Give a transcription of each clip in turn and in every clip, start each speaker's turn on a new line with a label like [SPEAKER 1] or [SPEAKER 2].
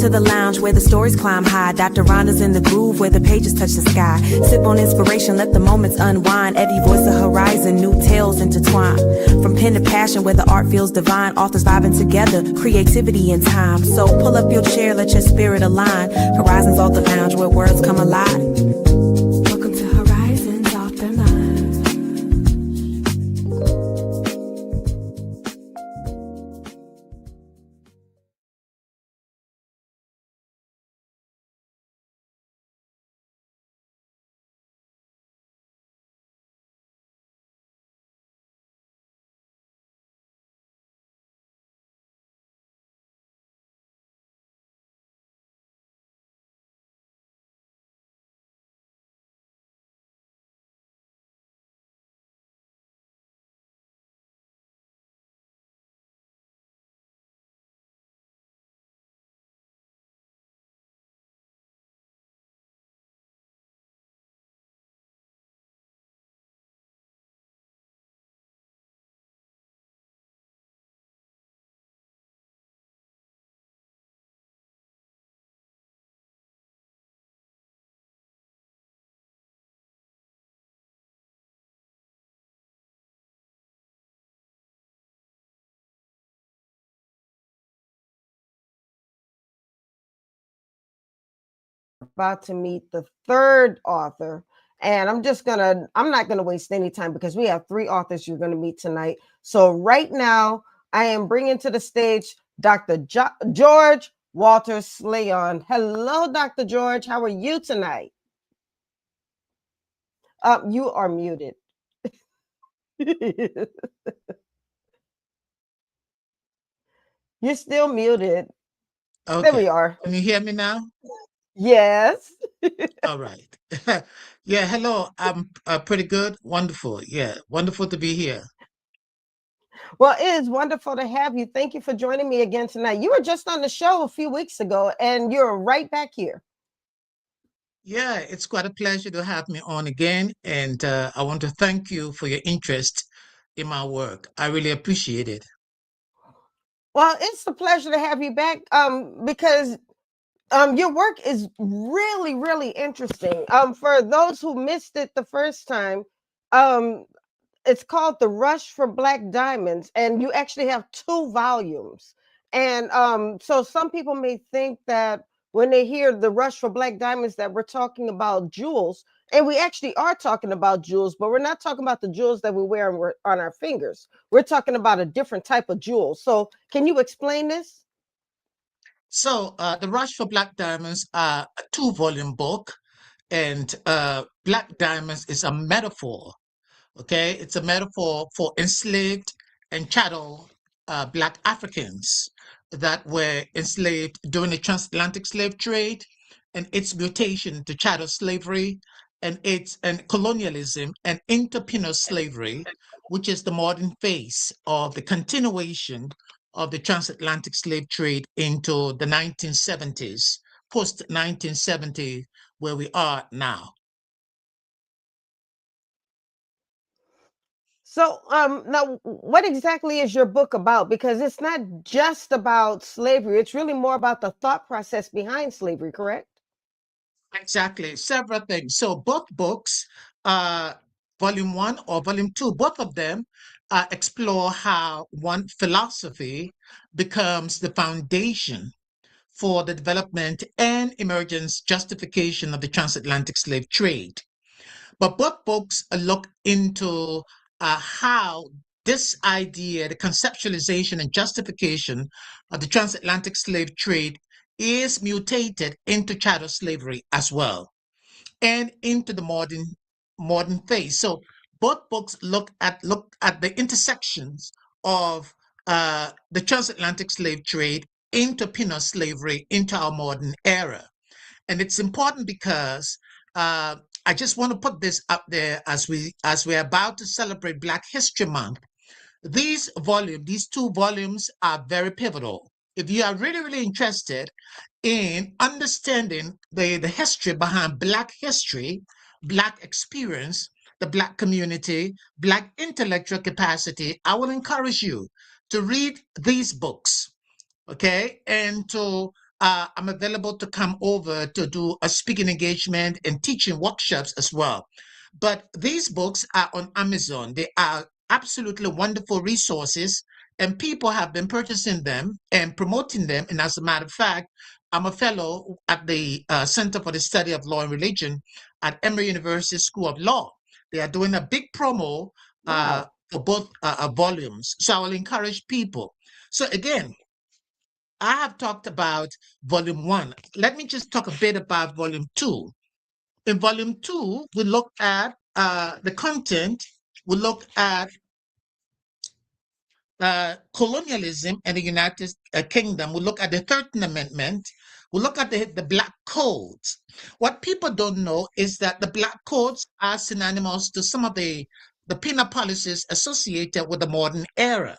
[SPEAKER 1] to the lounge where the stories climb high. Dr. Rhonda's in the groove where the pages touch the sky. Sip on inspiration, let the moments unwind. Eddie voice the horizon, new tales intertwine. From pen to passion where the art feels divine. Authors vibing together, creativity and time. So pull up your chair, let your spirit align. Horizons off the lounge where words come alive. Welcome to Horizons Off the Lounge.
[SPEAKER 2] About to meet the third author, and I'm not gonna waste any time because we have three authors you're gonna meet tonight. So right now, I am bringing to the stage Dr. George Walters-Sleyon. Hello, Dr. George. How are you tonight? You are muted. You're still muted.
[SPEAKER 3] Okay.
[SPEAKER 2] There we are.
[SPEAKER 3] Can you hear me now?
[SPEAKER 2] Yes.
[SPEAKER 3] All right. Yeah, hello. I'm pretty good. Wonderful. Yeah, wonderful to be here.
[SPEAKER 2] Well, it is wonderful to have you. Thank you for joining me again tonight. You were just on the show a few weeks ago, and you're right back here.
[SPEAKER 3] Yeah, it's quite a pleasure to have me on again. And I want to thank you for your interest in my work. I really appreciate it.
[SPEAKER 2] Well, it's a pleasure to have you back because your work is really, really interesting. For those who missed it the first time, um, it's called The Rush for Black Diamonds, and you actually have 2 volumes. And so some people may think that when they hear The Rush for Black Diamonds that we're talking about jewels, and we actually are talking about jewels, but we're not talking about the jewels that we wear on our fingers. We're talking about a different type of jewel. So can you explain this?
[SPEAKER 3] So, The Rush for Black Diamonds are a 2-volume book, and Black Diamonds is a metaphor. Okay, it's a metaphor for enslaved and chattel Black Africans that were enslaved during the transatlantic slave trade and its mutation to chattel slavery and colonialism and interpenal slavery, which is the modern phase of the continuation of the transatlantic slave trade into the 1970s, post 1970, where we are now.
[SPEAKER 2] So, now what exactly is your book about? Because it's not just about slavery, it's really more about the thought process behind slavery, correct?
[SPEAKER 3] Exactly, several things. So both books, uh, volume 1 or volume 2, both of them explore how one philosophy becomes the foundation for the development and emergence justification of the transatlantic slave trade. But both books look into how this idea, the conceptualization and justification of the transatlantic slave trade is mutated into chattel slavery as well and into the modern phase. So both books look at the intersections of the transatlantic slave trade into penal slavery into our modern era. And it's important because I just want to put this up there as we're about to celebrate Black History Month. These 2 volumes are very pivotal. If you are really, really interested in understanding the history behind Black history, Black experience, the Black community, Black intellectual capacity, I will encourage you to read these books, okay, and to I'm available to come over to do a speaking engagement and teaching workshops as well. But these books are on Amazon. They are absolutely wonderful resources, and people have been purchasing them and promoting them. And as a matter of fact, I'm a fellow at the Center for the Study of Law and Religion at Emory University School of Law. They are doing a big promo for both volumes. So I will encourage people. So again, I have talked about volume 1. Let me just talk a bit about volume 2. In volume 2, we look at the content, we look at colonialism in the United Kingdom, we look at the 13th Amendment, we look at the Black Codes. What people don't know is that the Black Codes are synonymous to some of the penal policies associated with the modern era.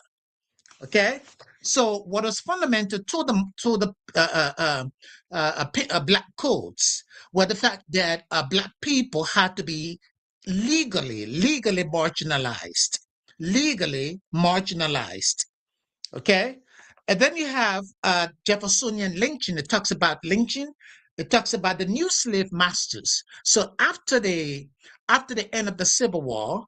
[SPEAKER 3] Okay, so what was fundamental to the Black Codes were the fact that Black people had to be legally marginalized, Okay, and then you have Jeffersonian lynching. It talks about lynching. It talks about the new slave masters. So after the end of the Civil War,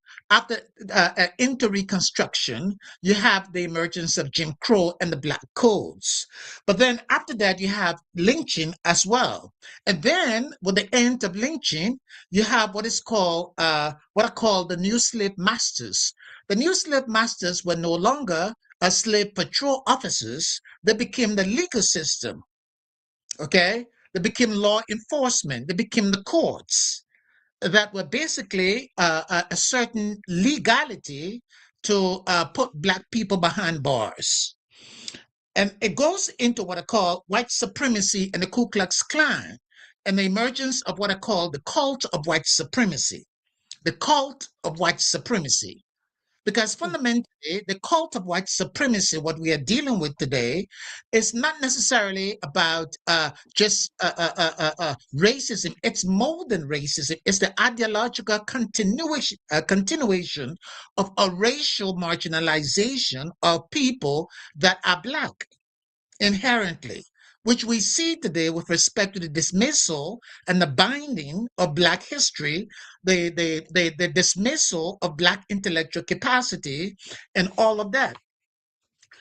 [SPEAKER 3] into Reconstruction, you have the emergence of Jim Crow and the Black Codes. But then after that, you have lynching as well. And then with the end of lynching, you have what are called the new slave masters. The new slave masters were no longer slave patrol officers. They became the legal system. Okay, they became law enforcement. They became the courts that were basically a certain legality to put Black people behind bars. And it goes into what I call white supremacy and the Ku Klux Klan and the emergence of what I call the cult of white supremacy. The cult of white supremacy. Because fundamentally, the cult of white supremacy, what we are dealing with today, is not necessarily about just racism. It's more than racism. It's the ideological continuation of a racial marginalization of people that are Black inherently, which we see today with respect to the dismissal and the binding of Black history, the dismissal of Black intellectual capacity, and all of that.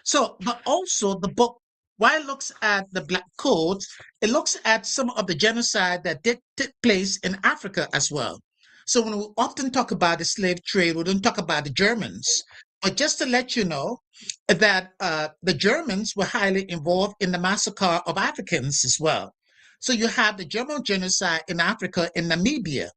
[SPEAKER 3] So, but also the book, while it looks at the Black Codes, it looks at some of the genocide that did take place in Africa as well. So when we often talk about the slave trade, we don't talk about the Germans. But just to let you know that the Germans were highly involved in the massacre of Africans as well. So you have the German genocide in Africa, in Namibia.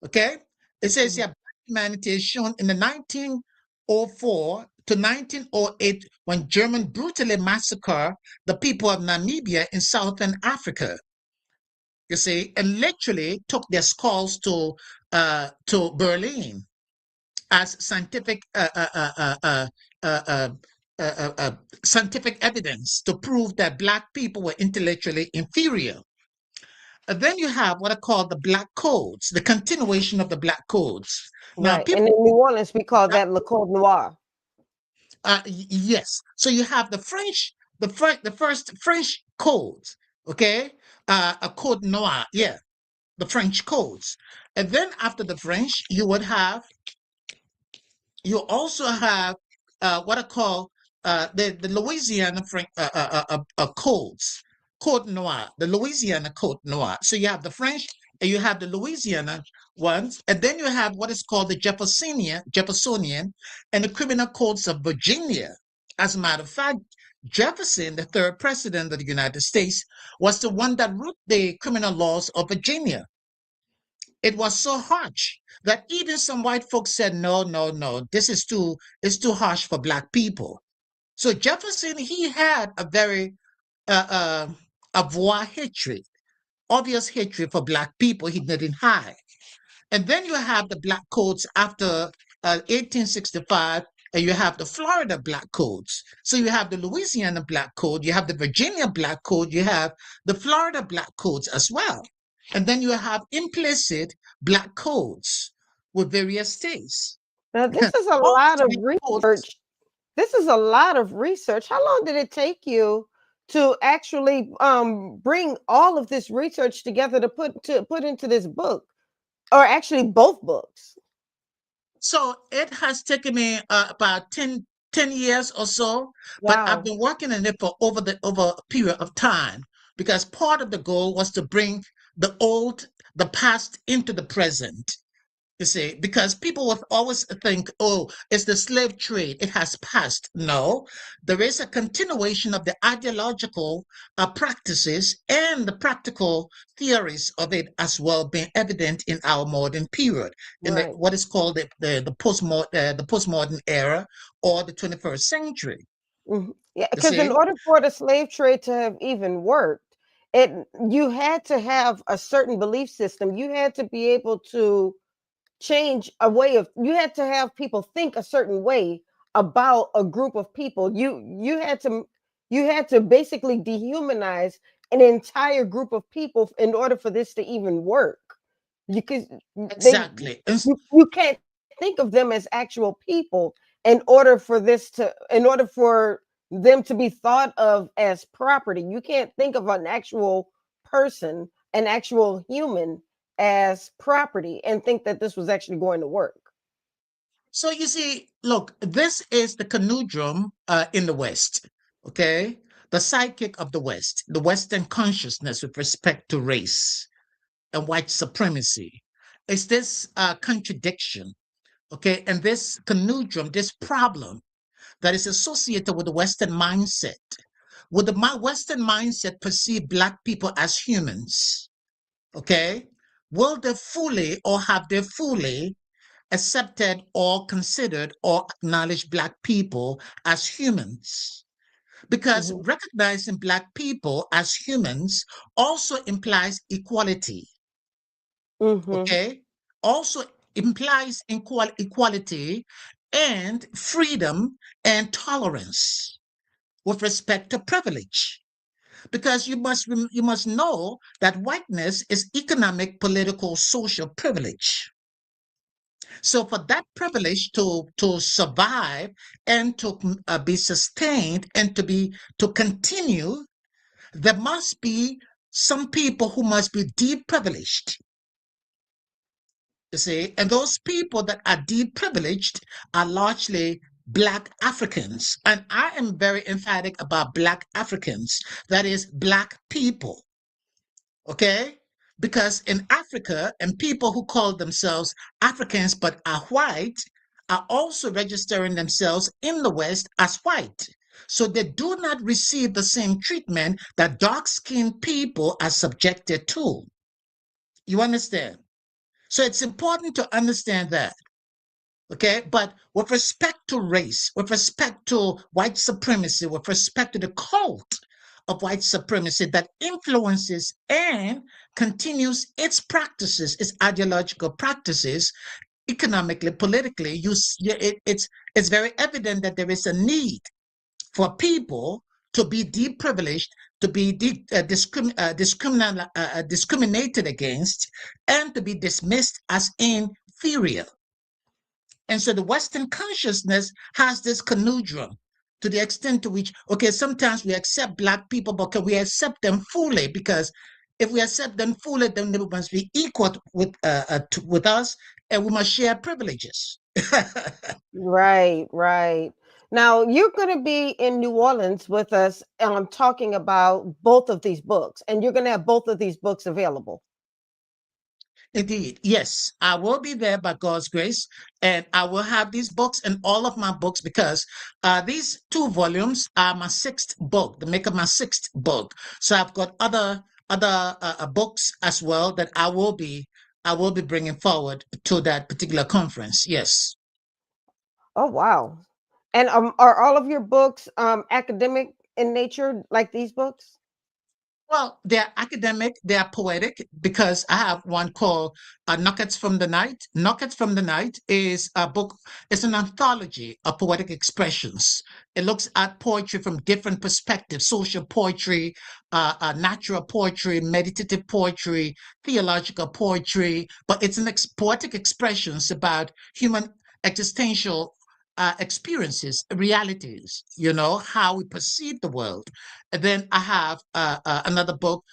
[SPEAKER 3] Okay? It says here, Black humanity is shown in the 1904 to 1908 when German brutally massacred the people of Namibia in southern Africa. You see, and literally took their skulls to Berlin as scientific scientific evidence to prove that Black people were intellectually inferior. And then you have what I call the Black Codes, the continuation of the Black Codes. Now,
[SPEAKER 2] Right. And in New Orleans, we call that Le Code Noir.
[SPEAKER 3] Yes. So you have the French, the first French codes, okay? A Code Noir, yeah, the French codes. And then after the French, you also have what I call the Louisiana codes, Code Noir, the Louisiana Code Noir. So you have the French and you have the Louisiana ones, and then you have what is called the Jeffersonian and the criminal codes of Virginia. As a matter of fact, Jefferson, the third president of the United States, was the one that wrote the criminal laws of Virginia. It was so harsh that even some white folks said, no, this is too harsh for Black people. So Jefferson, he had a very avoir hatred, obvious hatred for Black people. He didn't hide. And then you have the Black Codes after 1865, and you have the Florida Black Codes. So you have the Louisiana Black Code, you have the Virginia Black Code, you have the Florida Black Codes as well. And then you have implicit Black Codes with various states.
[SPEAKER 2] Now, this is a lot of research. This is a lot of research. How long did it take you to actually bring all of this research together to put into this book, or actually both books?
[SPEAKER 3] So it has taken me about 10 years or so, but I've
[SPEAKER 2] Wow.
[SPEAKER 3] been working on it for over a period of time, because part of the goal was to bring the past into the present. You see, because people will always think, oh, it's the slave trade, it has passed. No, there is a continuation of the ideological practices and the practical theories of it as well being evident in our modern period, in
[SPEAKER 2] Right.
[SPEAKER 3] what is called the postmodern era, or the 21st century.
[SPEAKER 2] Yeah,
[SPEAKER 3] You
[SPEAKER 2] because in
[SPEAKER 3] see?
[SPEAKER 2] order for the slave trade to have even worked, it you had to have a certain belief system. You had to be able to change a way of, you had to have people think a certain way about a group of people. You had to basically dehumanize an entire group of people in order for this to even work. Because they
[SPEAKER 3] Exactly.
[SPEAKER 2] you can't think of them as actual people in order for them to be thought of as property. You can't think of an actual person, an actual human, as property and think that this was actually going to work.
[SPEAKER 3] So you see, look, this is the conundrum in the West, okay? The sidekick of the West, the Western consciousness with respect to race and white supremacy. Is this contradiction, okay? And this conundrum, this problem that is associated with the Western mindset. Would the Western mindset perceive Black people as humans, okay? Will they fully, or have they fully accepted or considered or acknowledged Black people as humans? Because
[SPEAKER 2] Mhm,
[SPEAKER 3] recognizing Black people as humans also implies equality,
[SPEAKER 2] mhm,
[SPEAKER 3] okay? Also implies equality and freedom and tolerance with respect to privilege. Because you must know that whiteness is economic, political, social privilege. So for that privilege to survive and to be sustained and to continue, there must be some people who must be deprivileged. You see, and those people that are deprivileged are largely Black Africans, and I am very emphatic about Black Africans. That is, Black people. Okay. Because in Africa, and people who call themselves Africans but are white are also registering themselves in the West as white. So they do not receive the same treatment that dark skinned people are subjected to. You understand? So it's important to understand that. Okay. But with respect to race, with respect to white supremacy, with respect to the cult of white supremacy that influences and continues its practices, its ideological practices, economically, politically, it's very evident that there is a need for people to be deprivileged, to be discriminated against, and to be dismissed as inferior. And so the Western consciousness has this conundrum, to the extent to which, okay, sometimes we accept Black people, but can we accept them fully? Because if we accept them fully, then they must be equal with us, and we must share privileges.
[SPEAKER 2] right, right. Now you're going to be in New Orleans with us, talking about both of these books, and you're going to have both of these books available.
[SPEAKER 3] Indeed, yes, I will be there by God's grace, and I will have these books and all of my books, because these two volumes are my sixth book, the make of my sixth book. So I've got other books as well that I will be bringing forward to that particular conference. Yes.
[SPEAKER 2] Oh, wow. And are all of your books academic in nature, like these books?
[SPEAKER 3] Well, they're academic, they're poetic, because I have one called Nuggets from the Night. Nuggets from the Night is a book, it's an anthology of poetic expressions. It looks at poetry from different perspectives: social poetry, natural poetry, meditative poetry, theological poetry, but it's poetic expressions about human existential experiences, realities, how we perceive the world. And then I have another book,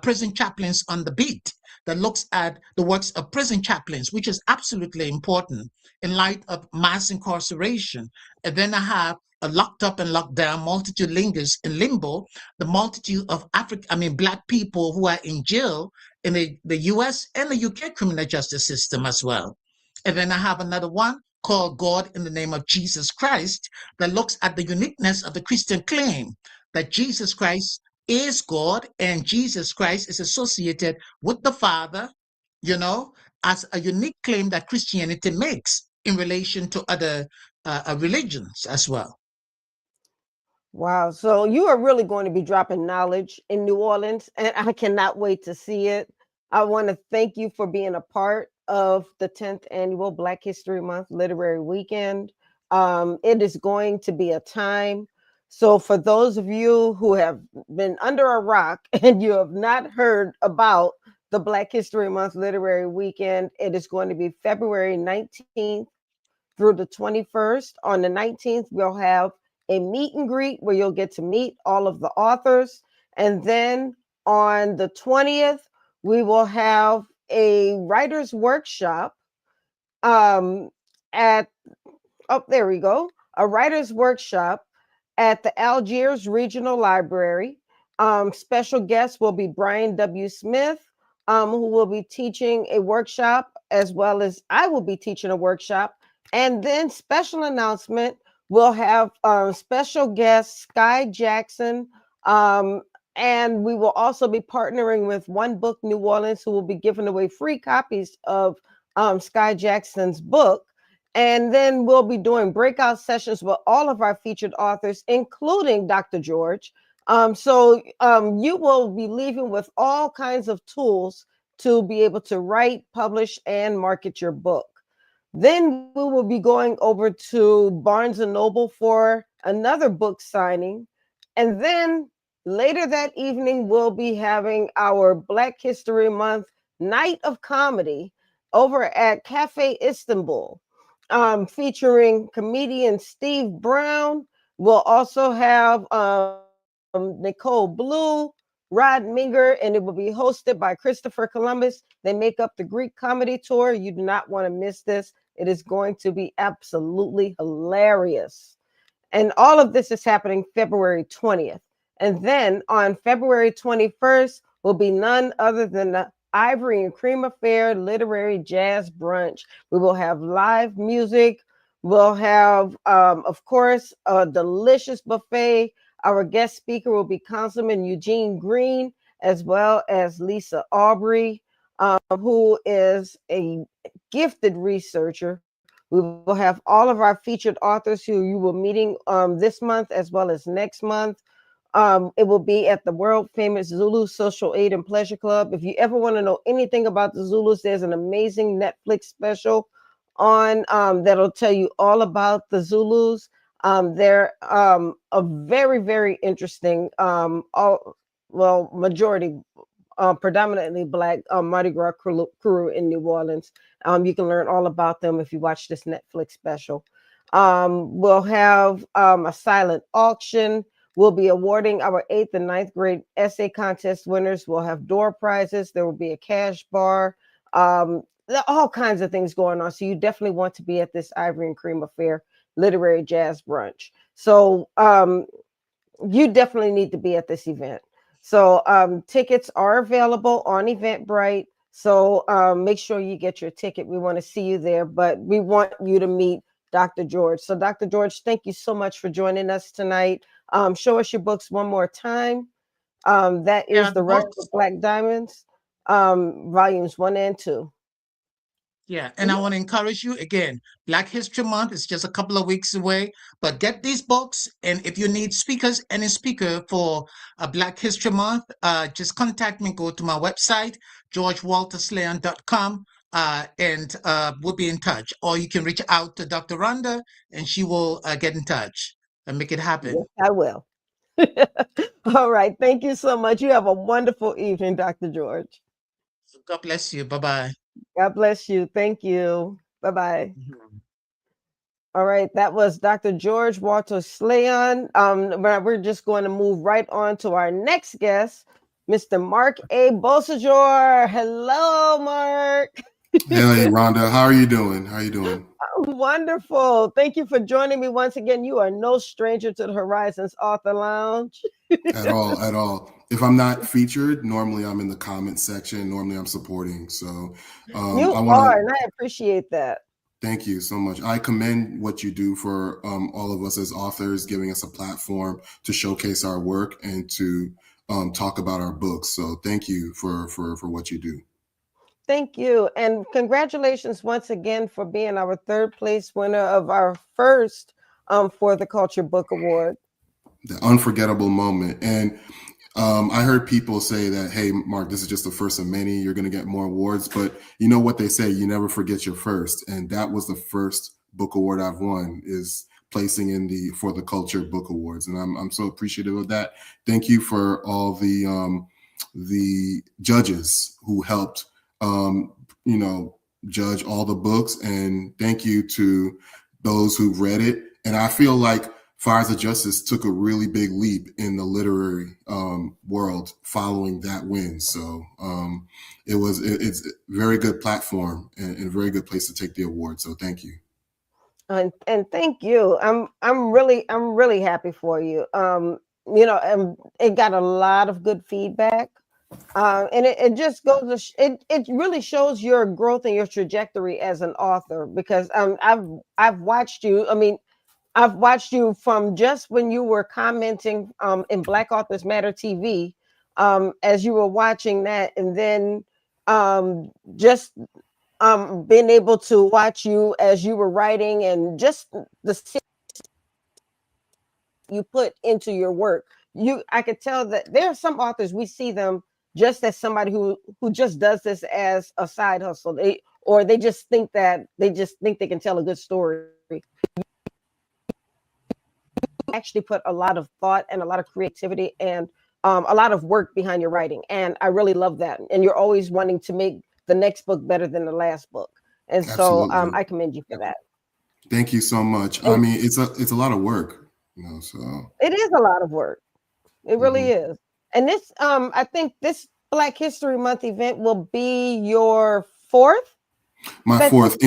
[SPEAKER 3] Prison Chaplains on the Beat, that looks at the works of prison chaplains, which is absolutely important in light of mass incarceration. And then I have a Locked Up and Locked Down, Multitude Lingers in Limbo, the multitude of Black people who are in jail in the US and the UK criminal justice system as well. And then I have another one called God in the Name of Jesus Christ that looks at the uniqueness of the Christian claim that Jesus Christ is God and Jesus Christ is associated with the Father, as a unique claim that Christianity makes in relation to other religions as well.
[SPEAKER 2] Wow. So you are really going to be dropping knowledge in New Orleans, and I cannot wait to see it. I want to thank you for being a part of the 10th annual Black History Month Literary Weekend. It is going to be a time. So for those of you who have been under a rock and you have not heard about the Black History Month Literary Weekend, it is going to be February 19th through the 21st. On the 19th, we'll have a meet and greet where you'll get to meet all of the authors. And then on the 20th, we will have a writer's workshop at, oh, there we go, a writer's workshop at the Algiers Regional Library. Special guest will be Brian W. Smith, who will be teaching a workshop, as well as I will be teaching a workshop. And then special announcement, we'll have special guest Sky Jackson, and we will also be partnering with One Book New Orleans, who will be giving away free copies of Sky Jackson's book. And then we'll be doing breakout sessions with all of our featured authors, including Dr. George. So you will be leaving with all kinds of tools to be able to write, publish, and market your book. Then we will be going over to Barnes & Noble for another book signing. And then later that evening, we'll be having our Black History Month Night of Comedy over at Cafe Istanbul, featuring comedian Steve Brown. We'll also have Nicole Blue, Rod Minger, and it will be hosted by Christopher Columbus. They make up the Greek comedy tour. You do not want to miss this. It is going to be absolutely hilarious. And all of this is happening February 20th. And then on February 21st will be none other than the Ivory and Cream Affair Literary Jazz Brunch. We will have live music. We'll have, of course, a delicious buffet. Our guest speaker will be Councilman Eugene Green, as well as Lisa Aubrey, who is a gifted researcher. We will have all of our featured authors who you will meeting this month as well as next month. It will be at the world famous Zulu Social Aid and Pleasure Club. If you ever want to know anything about the Zulus, there's an amazing Netflix special on that'll tell you all about the Zulus. They're a very, very interesting, majority, predominantly Black Mardi Gras crew in New Orleans. You can learn all about them if you watch this Netflix special. We'll have a silent auction. We'll be awarding our 8th and 9th grade essay contest winners. We'll have door prizes. There will be a cash bar. There are all kinds of things going on. So you definitely want to be at this Ivory and Cream Affair Literary Jazz Brunch. So you definitely need to be at this event. So tickets are available on Eventbrite. So make sure you get your ticket. We want to see you there, but we want you to meet Dr. George. So Dr. George, thank you so much for joining us tonight. Show us your books one more time. That is The Rush of Black Diamonds, volumes 1 and 2.
[SPEAKER 3] Yeah, and I want to encourage you again. Black History Month is just a couple of weeks away, but get these books. And if you need speakers, any speaker for a Black History Month, just contact me. Go to my website, georgewaltersleyon.com, and we'll be in touch. Or you can reach out to Dr. Rhonda, and she will get in touch and make it happen.
[SPEAKER 2] Yes, I will. All right. Thank you so much. You have a wonderful evening, Dr. George.
[SPEAKER 3] God bless you. Bye-bye.
[SPEAKER 2] God bless you. Thank you. Bye-bye.
[SPEAKER 3] Mhm.
[SPEAKER 2] All right, that was Dr. George Walters-Sleyon. We're just going to move right on to our next guest, Mr. Marc A. Beausejour. Hello, Marc.
[SPEAKER 4] Hey, Rhonda, how are you doing? How are you doing?
[SPEAKER 2] Wonderful. Thank you for joining me once again. You are no stranger to the Horizons Author Lounge.
[SPEAKER 4] At all, at all. If I'm not featured, normally I'm in the comment section. Normally I'm supporting. So
[SPEAKER 2] You
[SPEAKER 4] I want
[SPEAKER 2] are,
[SPEAKER 4] to
[SPEAKER 2] and I appreciate that.
[SPEAKER 4] thank you so much. I commend what you do for all of us as authors, giving us a platform to showcase our work and to talk about our books. So thank you for what you do.
[SPEAKER 2] Thank you. And congratulations once again for being our third place winner of our first For the Culture Book Award.
[SPEAKER 4] The unforgettable moment. And I heard people say that, hey, Marc, this is just the first of many. You're going to get more awards. But you know what they say, you never forget your first. And that was the first book award I've won, is placing in the For the Culture Book Awards. And I'm so appreciative of that. Thank you for all the judges who helped, judge all the books. And thank you to those who've read it. And I feel like Fires of Justice took a really big leap in the literary world following that win. So it's a very good platform and a very good place to take the award. So thank you.
[SPEAKER 2] And thank you. I'm really happy for you. It got a lot of good feedback. And it just goes to it really shows your growth and your trajectory as an author, because I've watched you. I mean, I've watched you from just when you were commenting in Black Authors Matter TV, as you were watching that, and then just being able to watch you as you were writing, and just the you put into your work. I could tell that there are some authors, we see them just as somebody who just does this as a side hustle. They just think they can tell a good story. Actually put a lot of thought and a lot of creativity and a lot of work behind your writing, and I really love that. And you're always wanting to make the next book better than the last book, and so I commend you for that.
[SPEAKER 4] Thank you so much. I mean, it's a lot of work, so
[SPEAKER 2] it is a lot of work. It really is. And this I think this Black History Month event will be your fourth.
[SPEAKER 4] My fourth.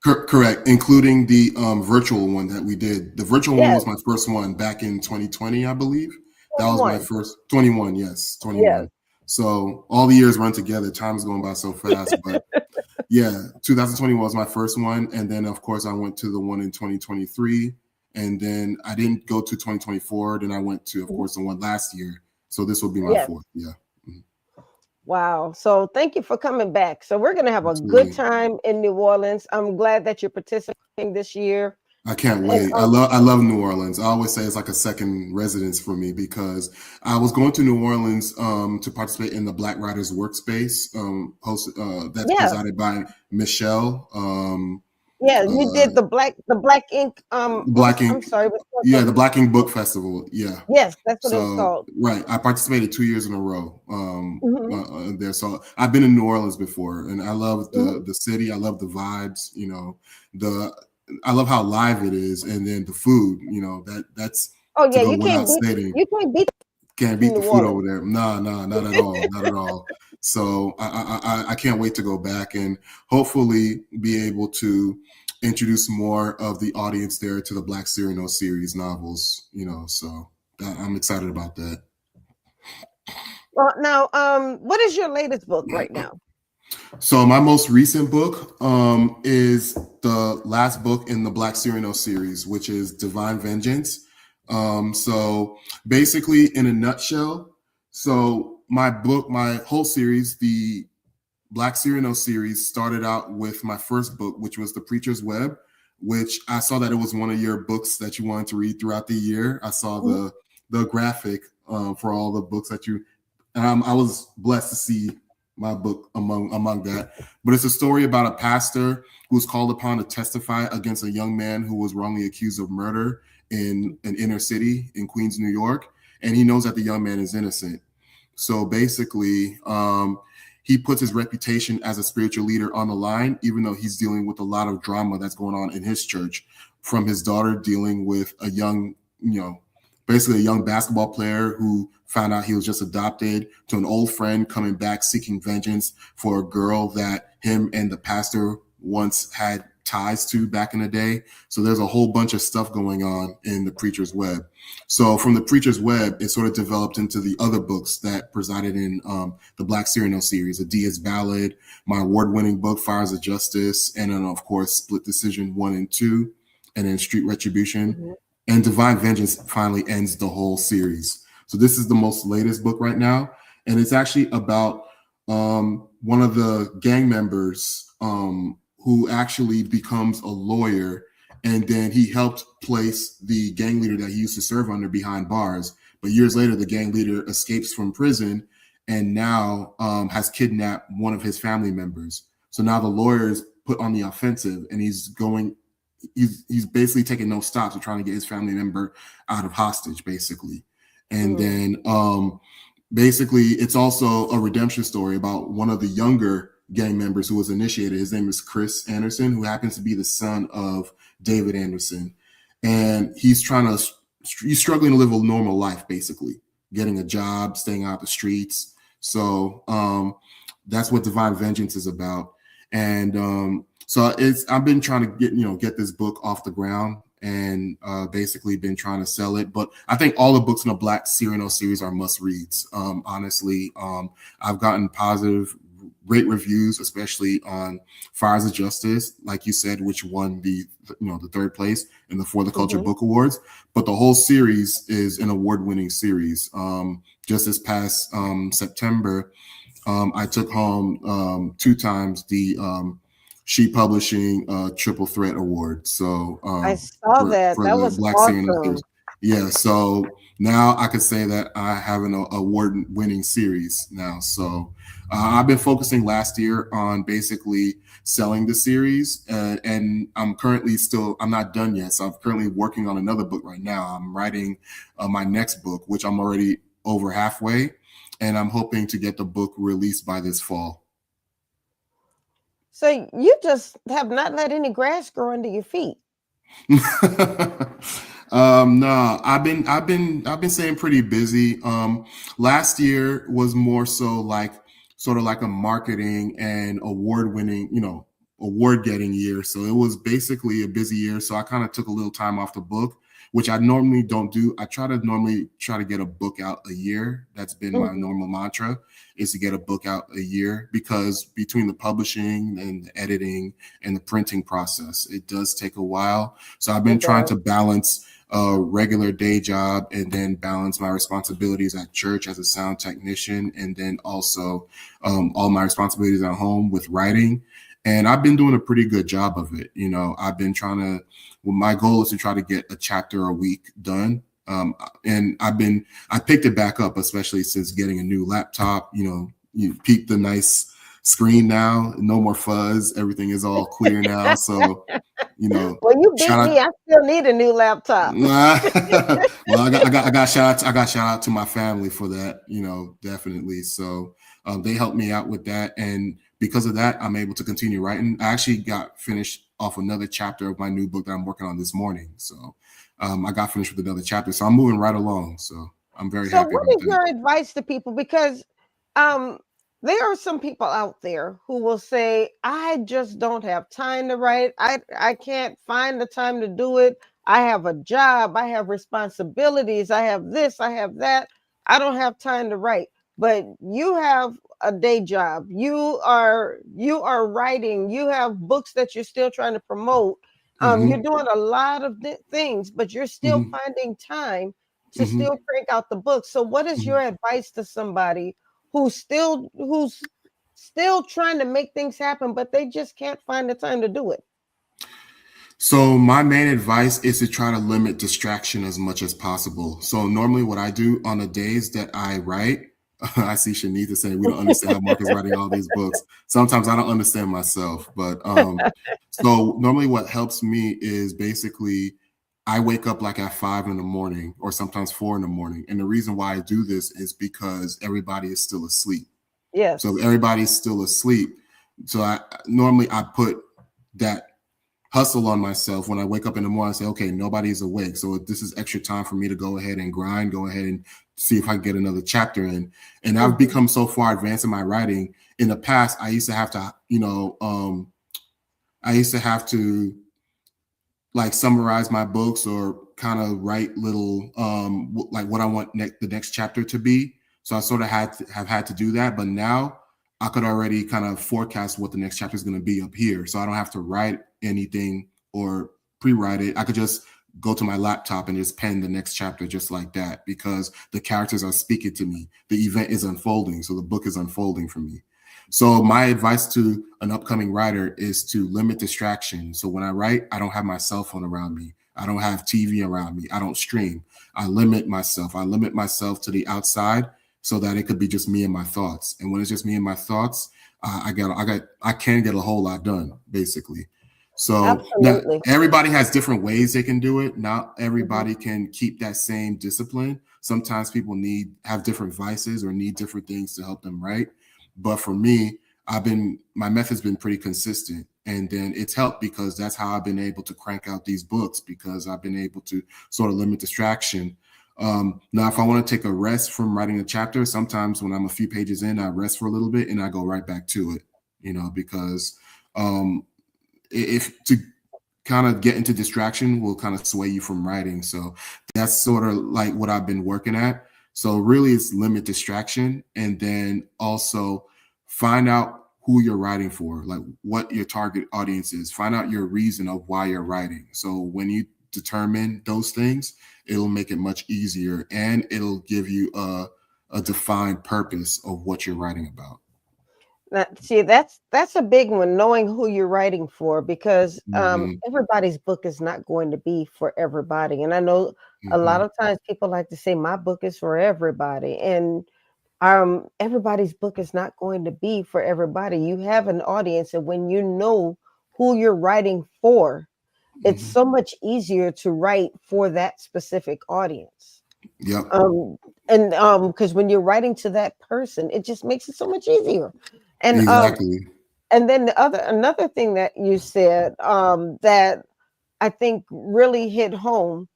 [SPEAKER 4] Correct, including the virtual one that we did. The virtual one was my first one back in 2020, I believe. 21. That was my first 21. Yes, 21. Yes. So all the years run together. Time's going by so fast, but yeah, 2020 was my first one, and then of course I went to the one in 2023, and then I didn't go to 2024. Then I went to, of course, the one last year. So this will be my fourth. Yeah.
[SPEAKER 2] Wow. So thank you for coming back. So we're going to have a good time in New Orleans. I'm glad that you're participating this year.
[SPEAKER 4] I can't wait. I love New Orleans. I always say it's like a second residence for me, because I was going to New Orleans to participate in the Black Writers Workspace that's presided by Michelle.
[SPEAKER 2] You did the Black Ink.
[SPEAKER 4] Black Ink.
[SPEAKER 2] I'm sorry.
[SPEAKER 4] The Black Ink Book Festival. Yeah.
[SPEAKER 2] Yes, that's what it's called.
[SPEAKER 4] Right. I participated 2 years in a row there. So I've been in New Orleans before, and I love the city. I love the vibes. I love how live it is, and then the food. That's
[SPEAKER 2] you can't beat
[SPEAKER 4] the food over there. No, not at all. Not at all. So I can't wait to go back and hopefully be able to introduce more of the audience there to the Black Cyrano series novels, so I'm excited about that.
[SPEAKER 2] Well, now, what is your latest book right now?
[SPEAKER 4] So my most recent book is the last book in the Black Cyrano series, which is Divine Vengeance. So basically, in a nutshell, so my whole series, the Black Cyrano series, started out with my first book, which was The Preacher's Web, which I saw that it was one of your books that you wanted to read throughout the year. I saw the graphic for all the books that you, I was blessed to see my book among that. But it's a story about a pastor who's called upon to testify against a young man who was wrongly accused of murder in an inner city in Queens, New York. And he knows that the young man is innocent. So basically, he puts his reputation as a spiritual leader on the line, even though he's dealing with a lot of drama that's going on in his church, from his daughter dealing with a young, basically a young basketball player who found out he was just adopted, to an old friend coming back seeking vengeance for a girl that him and the pastor once had ties to back in the day. So there's a whole bunch of stuff going on in the Preacher's Web. So from the Preacher's Web, it sort of developed into the other books that presided in the Black Cyrano series, A Diaz Ballad, my award-winning book, Fires of Justice, and then, of course, Split Decision 1 and 2, and then Street Retribution. Mm-hmm. And Divine Vengeance finally ends the whole series. So this is the most latest book right now. And it's actually about one of the gang members who actually becomes a lawyer, and then he helped place the gang leader that he used to serve under behind bars. But years later, the gang leader escapes from prison and now has kidnapped one of his family members. So now the lawyer is put on the offensive, and he's basically taking no stops of trying to get his family member out of hostage, basically. And then basically it's also a redemption story about one of the younger gang members who was initiated. His name is Chris Anderson, who happens to be the son of David Anderson. And he's struggling to live a normal life, basically, getting a job, staying out the streets. So that's what Divine Vengeance is about. And so I've been trying to get this book off the ground, and basically been trying to sell it. But I think all the books in the Black Cyrano series are must reads. Honestly, I've gotten great reviews, especially on Fires of Justice, like you said, which won the third place in the For the Culture Book Awards. But the whole series is an award-winning series. Just this past September, I took home 2 times the She Publishing Triple Threat Award. So
[SPEAKER 2] I saw that. That was Black awesome.
[SPEAKER 4] Yeah, so now I could say that I have an award-winning series now. So I've been focusing last year on basically selling the series, and I'm not done yet. So I'm currently working on another book right now. I'm writing my next book, which I'm already over halfway, and I'm hoping to get the book released by this fall.
[SPEAKER 2] So you just have not let any grass grow under your feet.
[SPEAKER 4] No, I've been staying pretty busy. Last year was more so sort of like a marketing and award-winning, award-getting year. So it was basically a busy year. So I kind of took a little time off the book, which I normally don't do. I try to get a book out a year. That's been my normal mantra, is to get a book out a year, because between the publishing and the editing and the printing process, it does take a while. So I've been trying to balance a regular day job and then balance my responsibilities at church as a sound technician, and then also all my responsibilities at home with writing. And I've been doing a pretty good job of it. I've been my goal is to try to get a chapter a week done. And I picked it back up, especially since getting a new laptop. You peep the nice screen now, no more fuzz. Everything is all clear now. So,
[SPEAKER 2] well, you beat me. I still need a new laptop.
[SPEAKER 4] Well, I got shout out to my family for that, definitely. So they helped me out with that. And because of that, I'm able to continue writing. I actually got finished off another chapter of my new book that I'm working on this morning. So I got finished with another chapter. So I'm moving right along. So I'm very happy.
[SPEAKER 2] So what is your advice to people? Because there are some people out there who will say, I just don't have time to write. I can't find the time to do it. I have a job. I have responsibilities. I have this. I have that. I don't have time to write. But you have a day job. You are writing. You have books that you're still trying to promote. You're doing a lot of things, but you're still finding time to still crank out the book. So what is your advice to somebody who's still trying to make things happen, but they just can't find the time to do it?
[SPEAKER 4] So my main advice is to try to limit distraction as much as possible. So normally what I do on the days that I write, I see Shanita saying we don't understand how Mark is writing all these books. Sometimes I don't understand myself, but so normally what helps me is basically I wake up like at 5 a.m. or sometimes 4 a.m. And the reason why I do this is because everybody is still asleep.
[SPEAKER 2] Yes.
[SPEAKER 4] So everybody's still asleep. So I normally put that hustle on myself when I wake up in the morning and say, okay, nobody's awake. So this is extra time for me to go ahead and grind, go ahead and see if I can get another chapter in. And I've become so far advanced in my writing. In the past, I used to have to, like summarize my books or kind of write little like what I want the next chapter to be. So I sort of have had to do that, but now I could already kind of forecast what the next chapter is going to be up here. So I don't have to write anything or pre-write it. I could just go to my laptop and just pen the next chapter just like that, because the characters are speaking to me. The event is unfolding. So the book is unfolding for me. So my advice to an upcoming writer is to limit distraction. So when I write, I don't have my cell phone around me. I don't have TV around me. I don't stream. I limit myself. I limit myself to the outside so that it could be just me and my thoughts. And when it's just me and my thoughts, I can get a whole lot done, basically. So now everybody has different ways they can do it. Not everybody can keep that same discipline. Sometimes people have different vices or need different things to help them write. But for me, my method's been pretty consistent, and then it's helped because that's how I've been able to crank out these books, because I've been able to sort of limit distraction. Now, if I want to take a rest from writing a chapter, sometimes when I'm a few pages in, I rest for a little bit and I go right back to it, because if to kind of get into distraction will kind of sway you from writing. So that's sort of like what I've been working at. So really it's limit distraction, and then also find out who you're writing for, like what your target audience is. Find out your reason of why you're writing. So when you determine those things, it'll make it much easier, and it'll give you a defined purpose of what you're writing about.
[SPEAKER 2] See, that's a big one, knowing who you're writing for, because everybody's book is not going to be for everybody. And I know a lot of times people like to say my book is for everybody, and everybody's book is not going to be for everybody. You have an audience, and when you know who you're writing for, it's so much easier to write for that specific audience.
[SPEAKER 4] Yep.
[SPEAKER 2] Because when you're writing to that person, it just makes it so much easier. And
[SPEAKER 4] exactly.
[SPEAKER 2] And then another thing that you said that I think really hit home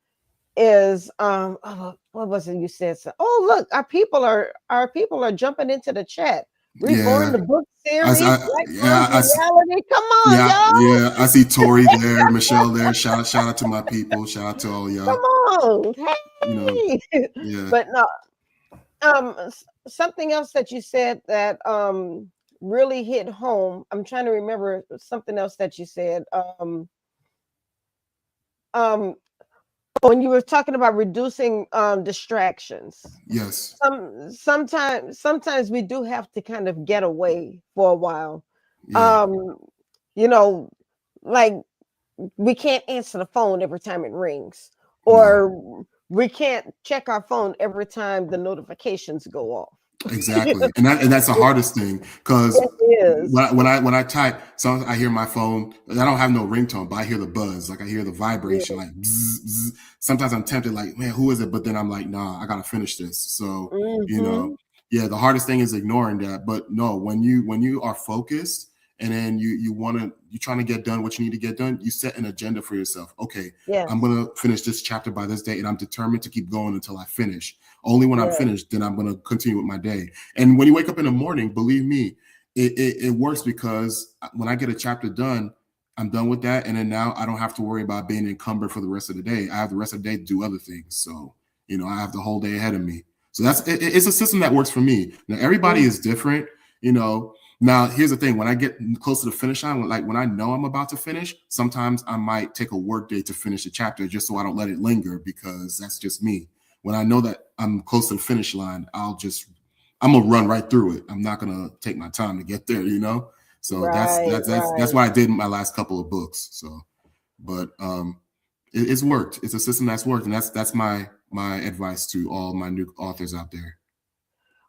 [SPEAKER 2] is what was it you said? So, oh, look, our people are jumping into the chat. Reborn the book series, reality. Come on, y'all.
[SPEAKER 4] Yeah, I see Tori there, Michelle there. Shout out to my people. Shout out to all y'all.
[SPEAKER 2] Come on, hey. But no, something else that you said that really hit home. I'm trying to remember something else that you said. When you were talking about reducing distractions.
[SPEAKER 4] Yes.
[SPEAKER 2] Sometimes we do have to kind of get away for a while.
[SPEAKER 4] Yeah.
[SPEAKER 2] Like we can't answer the phone every time it rings, or we can't check our phone every time the notifications go off.
[SPEAKER 4] Exactly. And that's the hardest thing, because when I type, sometimes I hear my phone, I don't have no ringtone, but I hear the buzz, like I hear the vibration, like bzz, bzz. Sometimes I'm tempted, like, man, who is it? But then I'm like, nah, I gotta finish this. So the hardest thing is ignoring that. But no, when you are focused, and then you're trying to get done what you need to get done, you set an agenda for yourself. Okay, I'm gonna finish this chapter by this date, and I'm determined to keep going until I finish. Only when I'm finished, then I'm gonna continue with my day. And when you wake up in the morning, believe me, it works, because when I get a chapter done, I'm done with that, and then now I don't have to worry about being encumbered for the rest of the day. I have the rest of the day to do other things. So I have the whole day ahead of me. So it's a system that works for me. Now everybody is different, Now, here's the thing. When I get close to the finish line, like when I know I'm about to finish, sometimes I might take a work day to finish the chapter just so I don't let it linger, because that's just me. When I know that I'm close to the finish line, I'm going to run right through it. I'm not going to take my time to get there, So that's what I did in my last couple of books. So, but it's worked. It's a system that's worked. And that's my advice to all my new authors out there.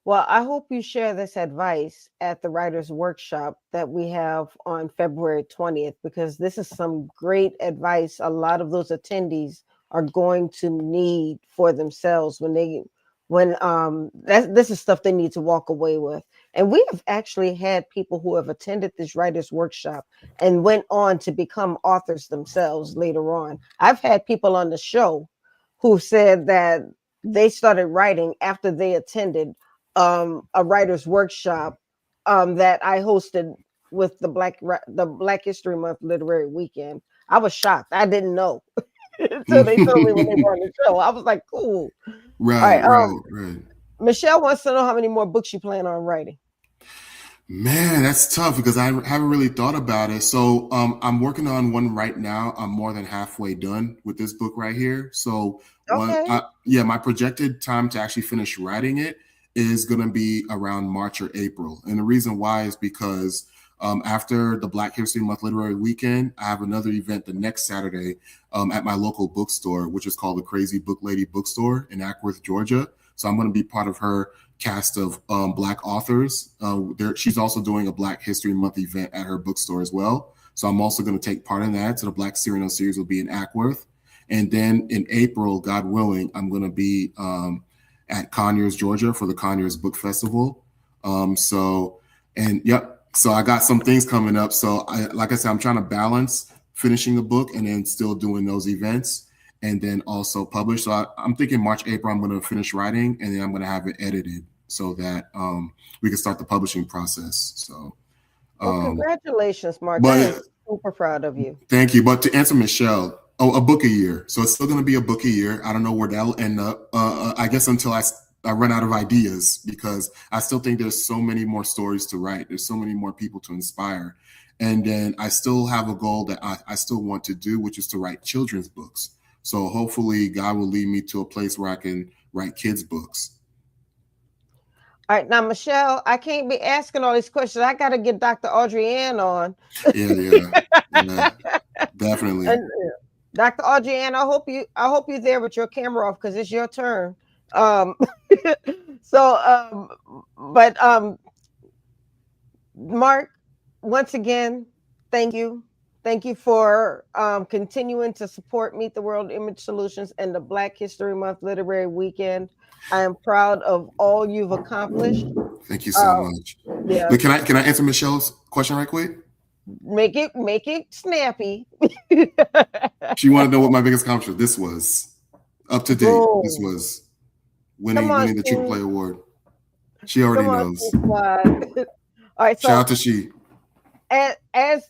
[SPEAKER 2] Well, I hope you share this advice at the writers' workshop that we have on February 20th, because this is some great advice a lot of those attendees are going to need for themselves this is stuff they need to walk away with. And we have actually had people who have attended this writers workshop and went on to become authors themselves later on. I've had people on the show who said that they started writing after they attended a writers workshop that I hosted with the Black History Month Literary Weekend. I was shocked. I didn't know until they told me when they were on the show. I was like, cool.
[SPEAKER 4] Right,
[SPEAKER 2] All right,
[SPEAKER 4] right.
[SPEAKER 2] Michelle wants to know how many more books you plan on writing.
[SPEAKER 4] Man, that's tough because I haven't really thought about it. So I'm working on one right now. I'm more than halfway done with this book right here. So my projected time to actually finish writing it is going to be around March or April. And the reason why is because after the Black History Month Literary Weekend, I have another event the next Saturday at my local bookstore, which is called the Crazy Book Lady Bookstore in Ackworth, Georgia. So I'm going to be part of her cast of Black authors. She's also doing a Black History Month event at her bookstore as well. So I'm also going to take part in that. So the Black Cyrano series will be in Ackworth. And then in April, God willing, I'm going to be at Conyers, Georgia for the Conyers Book Festival. So I got some things coming up. So like I said, I'm trying to balance finishing the book and then still doing those events and then also publish. So I'm thinking March, April, I'm going to finish writing and then I'm going to have it edited so that we can start the publishing process. So,
[SPEAKER 2] congratulations, Mark. I am super proud of you.
[SPEAKER 4] Thank you. But to answer Michelle, a book a year. So it's still going to be a book a year. I don't know where that'll end up. I guess until I run out of ideas, because I still think there's so many more stories to write. There's so many more people to inspire. And then I still have a goal that I still want to do, which is to write children's books. So hopefully God will lead me to a place where I can write kids' books.
[SPEAKER 2] All right. Now, Michelle, I can't be asking all these questions. I got to get Dr. AudreyAnn on.
[SPEAKER 4] Yeah, definitely.
[SPEAKER 2] And, Dr. AudreyAnn, I hope you're there with your camera off because it's your turn. Mark, once again, thank you. Thank you for continuing to support Meet the World Image Solutions and the Black History Month Literary Weekend. I am proud of all you've accomplished.
[SPEAKER 4] Thank you so much.
[SPEAKER 2] Yeah.
[SPEAKER 4] But can I answer Michelle's question right quick?
[SPEAKER 2] Make it snappy.
[SPEAKER 4] She wanted to know what my biggest accomplishment. This was up to date.
[SPEAKER 2] Oh.
[SPEAKER 4] This was winning the Triple Play Award. She already knows.
[SPEAKER 2] All right. So
[SPEAKER 4] shout out to she.
[SPEAKER 2] As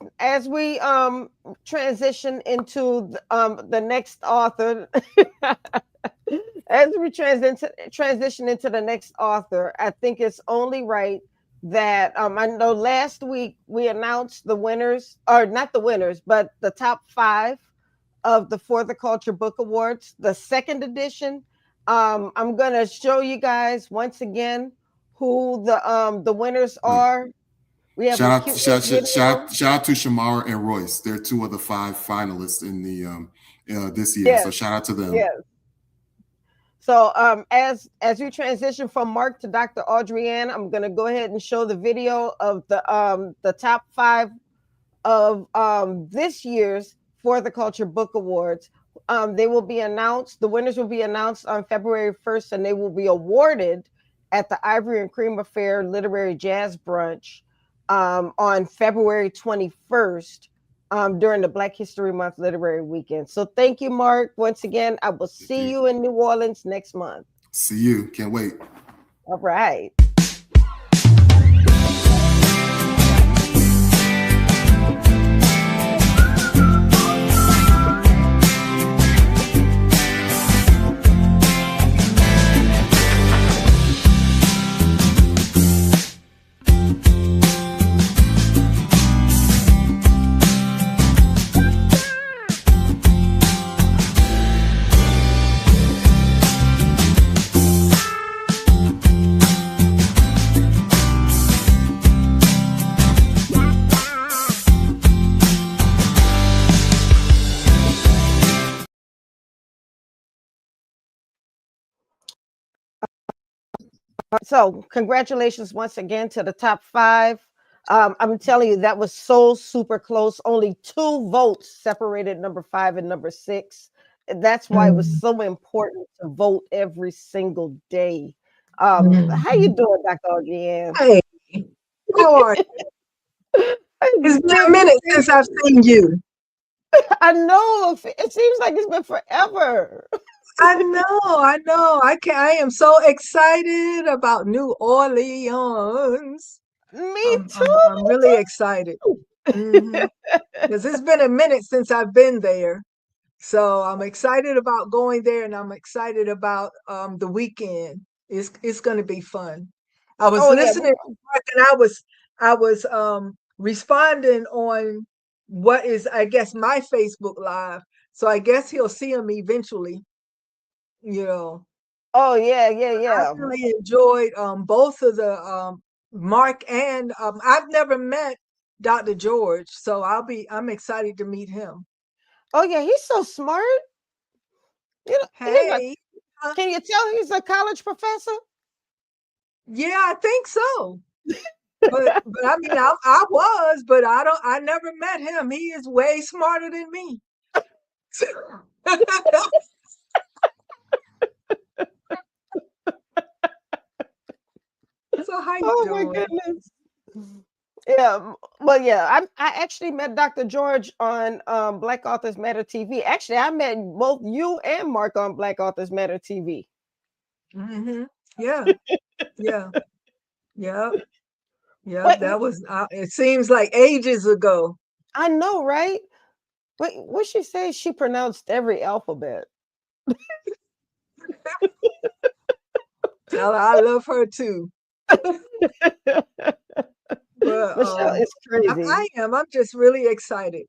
[SPEAKER 2] we transition into the next author, as we transition into the next author, I think it's only right that I know last week we announced the winners, or not the winners, but the top 5 of the For the Culture Book Awards, the second edition. I'm gonna show you guys once again who the winners are. We have shout out
[SPEAKER 4] to Shamara and Royce. They're 2 of the 5 finalists in the this year. Yes. So shout out to them.
[SPEAKER 2] Yes. So as we transition from Mark to Dr. AudreyAnn, I'm going to go ahead and show the video of the top 5 of this year's For the Culture Book Awards. They will be announced. The winners will be announced on February 1st, and they will be awarded at the Ivory and Cream Affair Literary Jazz Brunch on February 21st during the Black History Month Literary Weekend. So thank you, Mark. Once again, I will see you in New Orleans next month.
[SPEAKER 4] See you. Can't wait.
[SPEAKER 2] All right. So congratulations once again to the top 5. I'm telling you, that was so super close. Only 2 votes separated number 5 and number 6. That's why it was so important to vote every single day. How you doing, Dr. AudreyAnn?
[SPEAKER 5] Hey, How are you? It's been a minute since I've seen you.
[SPEAKER 2] I know. It seems like it's been forever.
[SPEAKER 5] I know. I am so excited about New Orleans.
[SPEAKER 2] Me
[SPEAKER 5] I'm really excited.
[SPEAKER 2] too.
[SPEAKER 5] Because it's been a minute since I've been there. So I'm excited about going there, and I'm excited about the weekend. It's going to be fun. I was
[SPEAKER 2] Oh yeah.
[SPEAKER 5] listening to Mark, and I was responding on what is, I guess, my Facebook Live. So I guess he'll see him eventually. You know,
[SPEAKER 2] Oh yeah, yeah,
[SPEAKER 5] I
[SPEAKER 2] yeah.
[SPEAKER 5] really enjoyed both of the Mark and I've never met Dr. George, so I'm excited to meet him.
[SPEAKER 2] Oh yeah, he's so smart. You know, he's like,
[SPEAKER 5] Hey,
[SPEAKER 2] can you tell he's a college professor?
[SPEAKER 5] yeah, I think so. But I mean, I was, but I never met him. He is way smarter than me. So how you
[SPEAKER 2] Oh my
[SPEAKER 5] doing?
[SPEAKER 2] goodness. Yeah, well, yeah, I actually met Dr. George on Black Authors Matter TV. Actually, I met both you and Mark on Black Authors Matter TV.
[SPEAKER 5] Hmm. Yeah, yeah, yeah, yeah.
[SPEAKER 2] Wait,
[SPEAKER 5] That was. It seems like ages ago.
[SPEAKER 2] I know, right? Wait, what she say? She pronounced every alphabet.
[SPEAKER 5] Tell her I love her too. But
[SPEAKER 2] Michelle is crazy.
[SPEAKER 5] I am. I'm just really excited.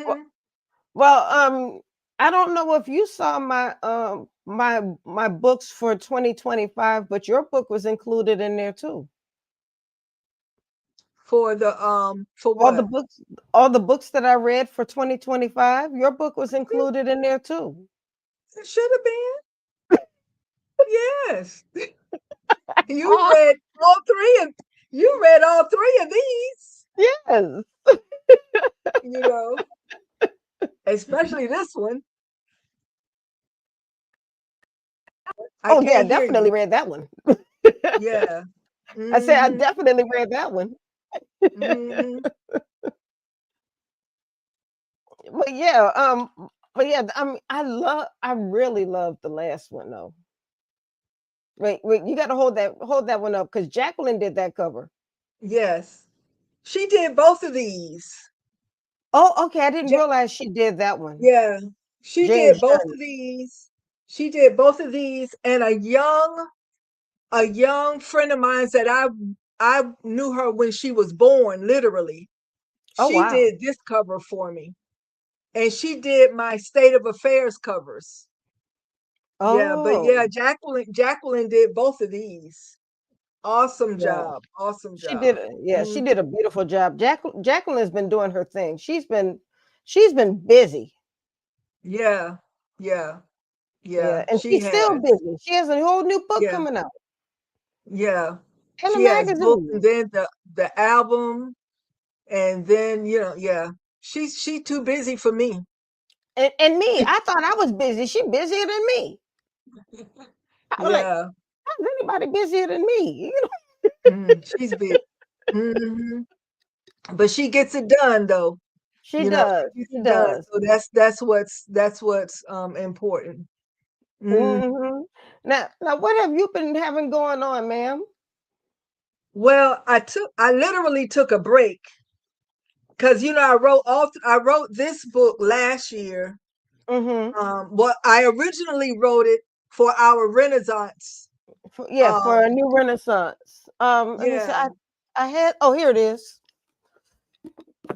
[SPEAKER 2] Well,
[SPEAKER 5] Hmm.
[SPEAKER 2] well, I don't know if you saw my books for 2025, but your book was included in there too.
[SPEAKER 5] For
[SPEAKER 2] All the
[SPEAKER 5] what?
[SPEAKER 2] books, all the books that I read for 2025, your book was included in there too.
[SPEAKER 5] It should have been. Yes. You
[SPEAKER 2] Ah,
[SPEAKER 5] read all three of you read all three of these,
[SPEAKER 2] yes.
[SPEAKER 5] you know, especially this one. I
[SPEAKER 2] Oh yeah, I
[SPEAKER 5] can't hear
[SPEAKER 2] definitely
[SPEAKER 5] you.
[SPEAKER 2] read that one.
[SPEAKER 5] Yeah.
[SPEAKER 2] I said I
[SPEAKER 5] Hmm.
[SPEAKER 2] definitely read that one.
[SPEAKER 5] Hmm.
[SPEAKER 2] But yeah, but yeah, I really love the last one though. Wait, you gotta hold that one up because Jacqueline did that cover.
[SPEAKER 5] Yes. She did both of these.
[SPEAKER 2] Oh, okay. I didn't
[SPEAKER 5] Ja-
[SPEAKER 2] realize she did that one.
[SPEAKER 5] yeah. She did
[SPEAKER 2] Jane's
[SPEAKER 5] both
[SPEAKER 2] journey.
[SPEAKER 5] of these. She did both of these, and a young friend of mine that I knew her when she was born, literally.
[SPEAKER 2] Oh
[SPEAKER 5] She
[SPEAKER 2] wow.
[SPEAKER 5] did this cover for me. And she did my state of affairs covers. Yeah, but yeah,
[SPEAKER 2] Oh,
[SPEAKER 5] Jacqueline did both of these. Awesome
[SPEAKER 2] yeah.
[SPEAKER 5] job. Awesome
[SPEAKER 2] She did.
[SPEAKER 5] job.
[SPEAKER 2] Yeah, she
[SPEAKER 5] Mm,
[SPEAKER 2] did a beautiful job. Jacqueline has been doing her thing. She's been busy.
[SPEAKER 5] yeah. Yeah.
[SPEAKER 2] Yeah,
[SPEAKER 5] Yeah.
[SPEAKER 2] and
[SPEAKER 5] She
[SPEAKER 2] she's still
[SPEAKER 5] has.
[SPEAKER 2] busy. She has a whole new book
[SPEAKER 5] Yeah.
[SPEAKER 2] coming out
[SPEAKER 5] Yeah.
[SPEAKER 2] and a
[SPEAKER 5] She has books, and
[SPEAKER 2] magazine.
[SPEAKER 5] then the album, and then yeah. She too busy for me.
[SPEAKER 2] And me, I thought I was busy. She busier than me. I was like,
[SPEAKER 5] Yeah.
[SPEAKER 2] how's anybody busier than me?
[SPEAKER 5] She's big. Hmm. But she gets it done though.
[SPEAKER 2] She
[SPEAKER 5] She
[SPEAKER 2] does.
[SPEAKER 5] gets
[SPEAKER 2] She
[SPEAKER 5] it done.
[SPEAKER 2] does.
[SPEAKER 5] So that's what's important. Mm.
[SPEAKER 2] Hmm. Now, what have you been having going on, ma'am?
[SPEAKER 5] Well, I literally took a break because I wrote this book last year.
[SPEAKER 2] Mm-hmm.
[SPEAKER 5] Well, I originally wrote it for our Renaissance.
[SPEAKER 2] Yeah, for a
[SPEAKER 5] Um,
[SPEAKER 2] new Renaissance. Let me see.
[SPEAKER 5] yeah,
[SPEAKER 2] I had. Oh, here it is.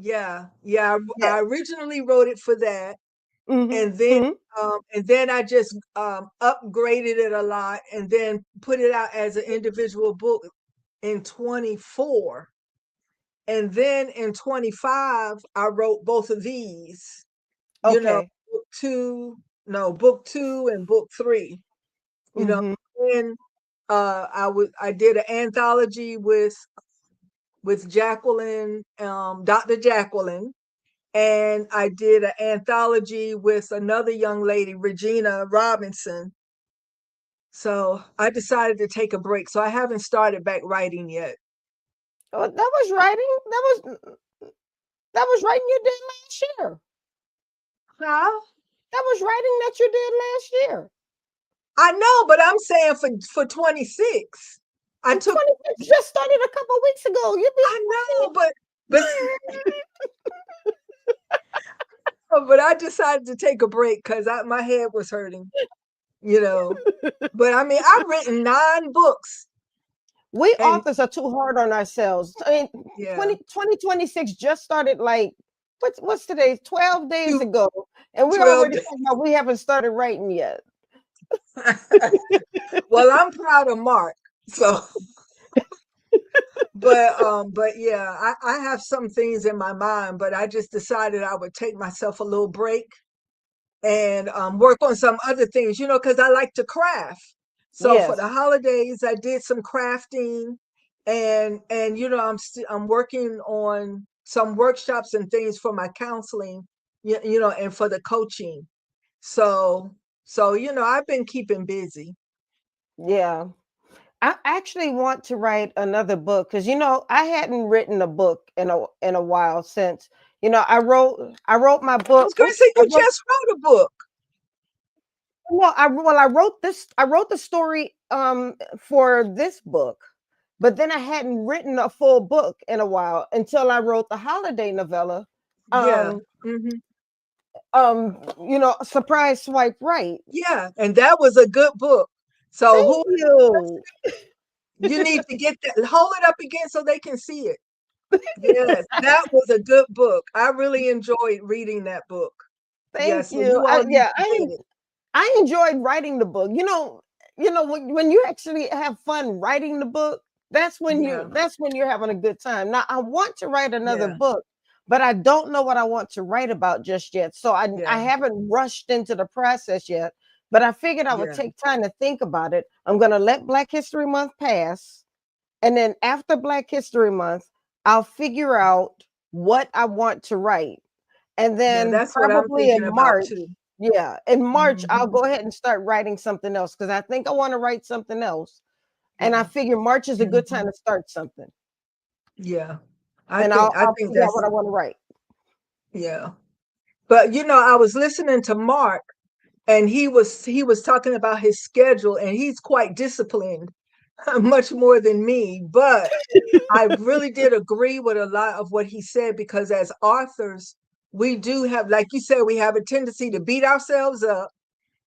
[SPEAKER 5] yeah.
[SPEAKER 2] Yeah.
[SPEAKER 5] I originally wrote it for that,
[SPEAKER 2] Mm-hmm.
[SPEAKER 5] and then
[SPEAKER 2] Mm-hmm.
[SPEAKER 5] I just upgraded it a lot, and then put it out as an individual book in 24. And then in 25, I wrote both of these, you know,
[SPEAKER 2] Okay.
[SPEAKER 5] book two, no, book two and book three, you know.
[SPEAKER 2] Mm-hmm.
[SPEAKER 5] And I did an anthology with Jacqueline, Dr. Jacqueline, and I did an anthology with another young lady, Regina Robinson. So I decided to take a break. So I haven't started back writing yet.
[SPEAKER 2] Oh, that was writing. That was writing you did last year.
[SPEAKER 5] Huh?
[SPEAKER 2] That was writing that you did last year.
[SPEAKER 5] I know, but I'm saying for 26. I
[SPEAKER 2] And
[SPEAKER 5] took
[SPEAKER 2] 26 just started a couple weeks ago. You
[SPEAKER 5] I know, but
[SPEAKER 2] did.
[SPEAKER 5] but I decided to take a break because my head was hurting, you know. But I mean, I've written 9 books,
[SPEAKER 2] We
[SPEAKER 5] and
[SPEAKER 2] authors are too hard on ourselves. I mean,
[SPEAKER 5] yeah,
[SPEAKER 2] 2026 just started like what's today? 12 days
[SPEAKER 5] two,
[SPEAKER 2] ago. And we're
[SPEAKER 5] 12.
[SPEAKER 2] already talking about we haven't started writing yet.
[SPEAKER 5] Well, I'm proud of Mark. So, but yeah, I have some things in my mind, but I just decided I would take myself a little break and work on some other things, because I like to craft. So for
[SPEAKER 2] Yes.
[SPEAKER 5] the holidays, I did some crafting, and I'm working on some workshops and things for my counseling, and for the coaching. So I've been keeping busy.
[SPEAKER 2] Yeah. I actually want to write another book because I hadn't written a book in a while since I wrote my
[SPEAKER 5] I
[SPEAKER 2] book.
[SPEAKER 5] was going to say you just wrote a book.
[SPEAKER 2] I wrote this. I wrote the story for this book, but then I hadn't written a full book in a while until I wrote the holiday novella.
[SPEAKER 5] Yeah.
[SPEAKER 2] Um,
[SPEAKER 5] Hmm.
[SPEAKER 2] Surprise Swipe Right.
[SPEAKER 5] Yeah, and that was a good book. So
[SPEAKER 2] Thank
[SPEAKER 5] who
[SPEAKER 2] you.
[SPEAKER 5] you need to get that, hold it up again so they can see it. Yes, that was a good book. I really enjoyed reading that book. Yeah,
[SPEAKER 2] Thank
[SPEAKER 5] so
[SPEAKER 2] you.
[SPEAKER 5] you all need
[SPEAKER 2] Yeah,
[SPEAKER 5] to get it.
[SPEAKER 2] I enjoyed writing the book. When you actually have fun writing the book,
[SPEAKER 5] Yeah,
[SPEAKER 2] that's when you're having a good time. Now, I want to write another
[SPEAKER 5] yeah,
[SPEAKER 2] book, but I don't know what I want to write about just yet. So I
[SPEAKER 5] yeah,
[SPEAKER 2] haven't rushed into the process yet, but I figured I would
[SPEAKER 5] yeah,
[SPEAKER 2] take time to think about it. I'm going to let Black History Month pass, and then after Black History Month, I'll figure out what I want to write. And
[SPEAKER 5] yeah.
[SPEAKER 2] then
[SPEAKER 5] That's what I'm
[SPEAKER 2] probably
[SPEAKER 5] thinking
[SPEAKER 2] in
[SPEAKER 5] about
[SPEAKER 2] March,
[SPEAKER 5] too.
[SPEAKER 2] yeah, in March, I'll
[SPEAKER 5] Hmm.
[SPEAKER 2] go ahead and start writing something else because I think I want to write something else. And I
[SPEAKER 5] Yeah,
[SPEAKER 2] figure March is a good
[SPEAKER 5] hmm,
[SPEAKER 2] time to start something.
[SPEAKER 5] yeah. I
[SPEAKER 2] And
[SPEAKER 5] think
[SPEAKER 2] I'll,
[SPEAKER 5] I
[SPEAKER 2] I'll
[SPEAKER 5] think
[SPEAKER 2] figure out what
[SPEAKER 5] that's
[SPEAKER 2] I want to write.
[SPEAKER 5] yeah. But I was listening to Mark, and he was talking about his schedule, and he's quite disciplined, much more than me. But I really did agree with a lot of what he said, because as authors, we do have, like you said, we have a tendency to beat ourselves up,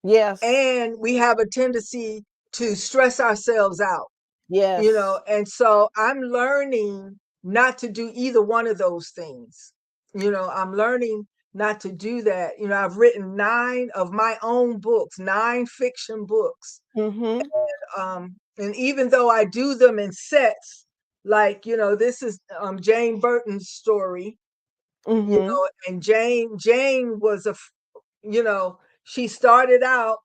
[SPEAKER 2] Yes.
[SPEAKER 5] and we have a tendency to stress ourselves out,
[SPEAKER 2] Yes.
[SPEAKER 5] and so I'm learning not to do either one of those things. I'm learning not to do that. I've written 9 of my own books, 9 fiction books.
[SPEAKER 2] Mm-hmm.
[SPEAKER 5] And even though I do them in sets, like, this is Jane Burton's story,
[SPEAKER 2] Mm-hmm.
[SPEAKER 5] and Jane was she started out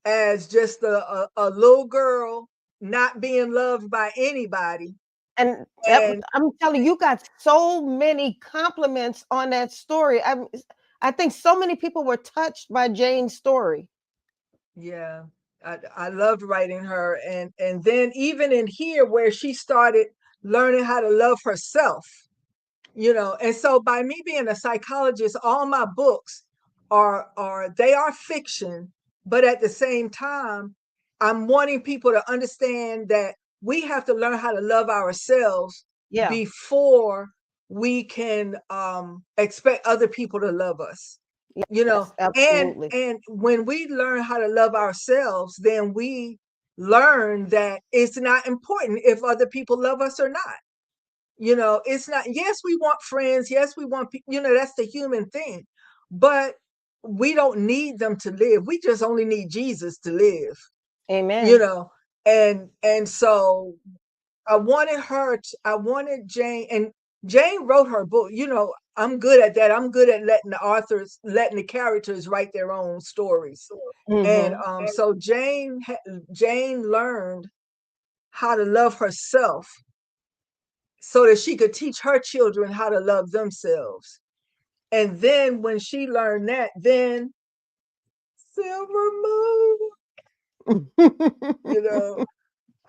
[SPEAKER 5] as just a little girl not being loved by anybody.
[SPEAKER 2] And
[SPEAKER 5] And
[SPEAKER 2] I'm telling you, you got so many compliments on that story. I think so many people were touched by Jane's story.
[SPEAKER 5] yeah, I loved writing her. And then even in here, where she started learning how to love herself, and so by me being a psychologist, all my books are fiction, but at the same time, I'm wanting people to understand that we have to learn how to love ourselves
[SPEAKER 2] Yeah.
[SPEAKER 5] before we can expect other people to love us.
[SPEAKER 2] Yes,
[SPEAKER 5] And
[SPEAKER 2] absolutely.
[SPEAKER 5] when we learn how to love ourselves, then we learn that it's not important if other people love us or not. It's not, yes, we want friends, yes, we want people, that's the human thing, but we don't need them to live. We just only need Jesus to live, you
[SPEAKER 2] Amen.
[SPEAKER 5] know and so I wanted Jane, and Jane wrote her book. I'm good at that. I'm good at letting the characters write their own stories. And
[SPEAKER 2] Mm-hmm.
[SPEAKER 5] so Jane learned how to love herself so that she could teach her children how to love themselves. And then when she learned that, then Silver Moon, you know,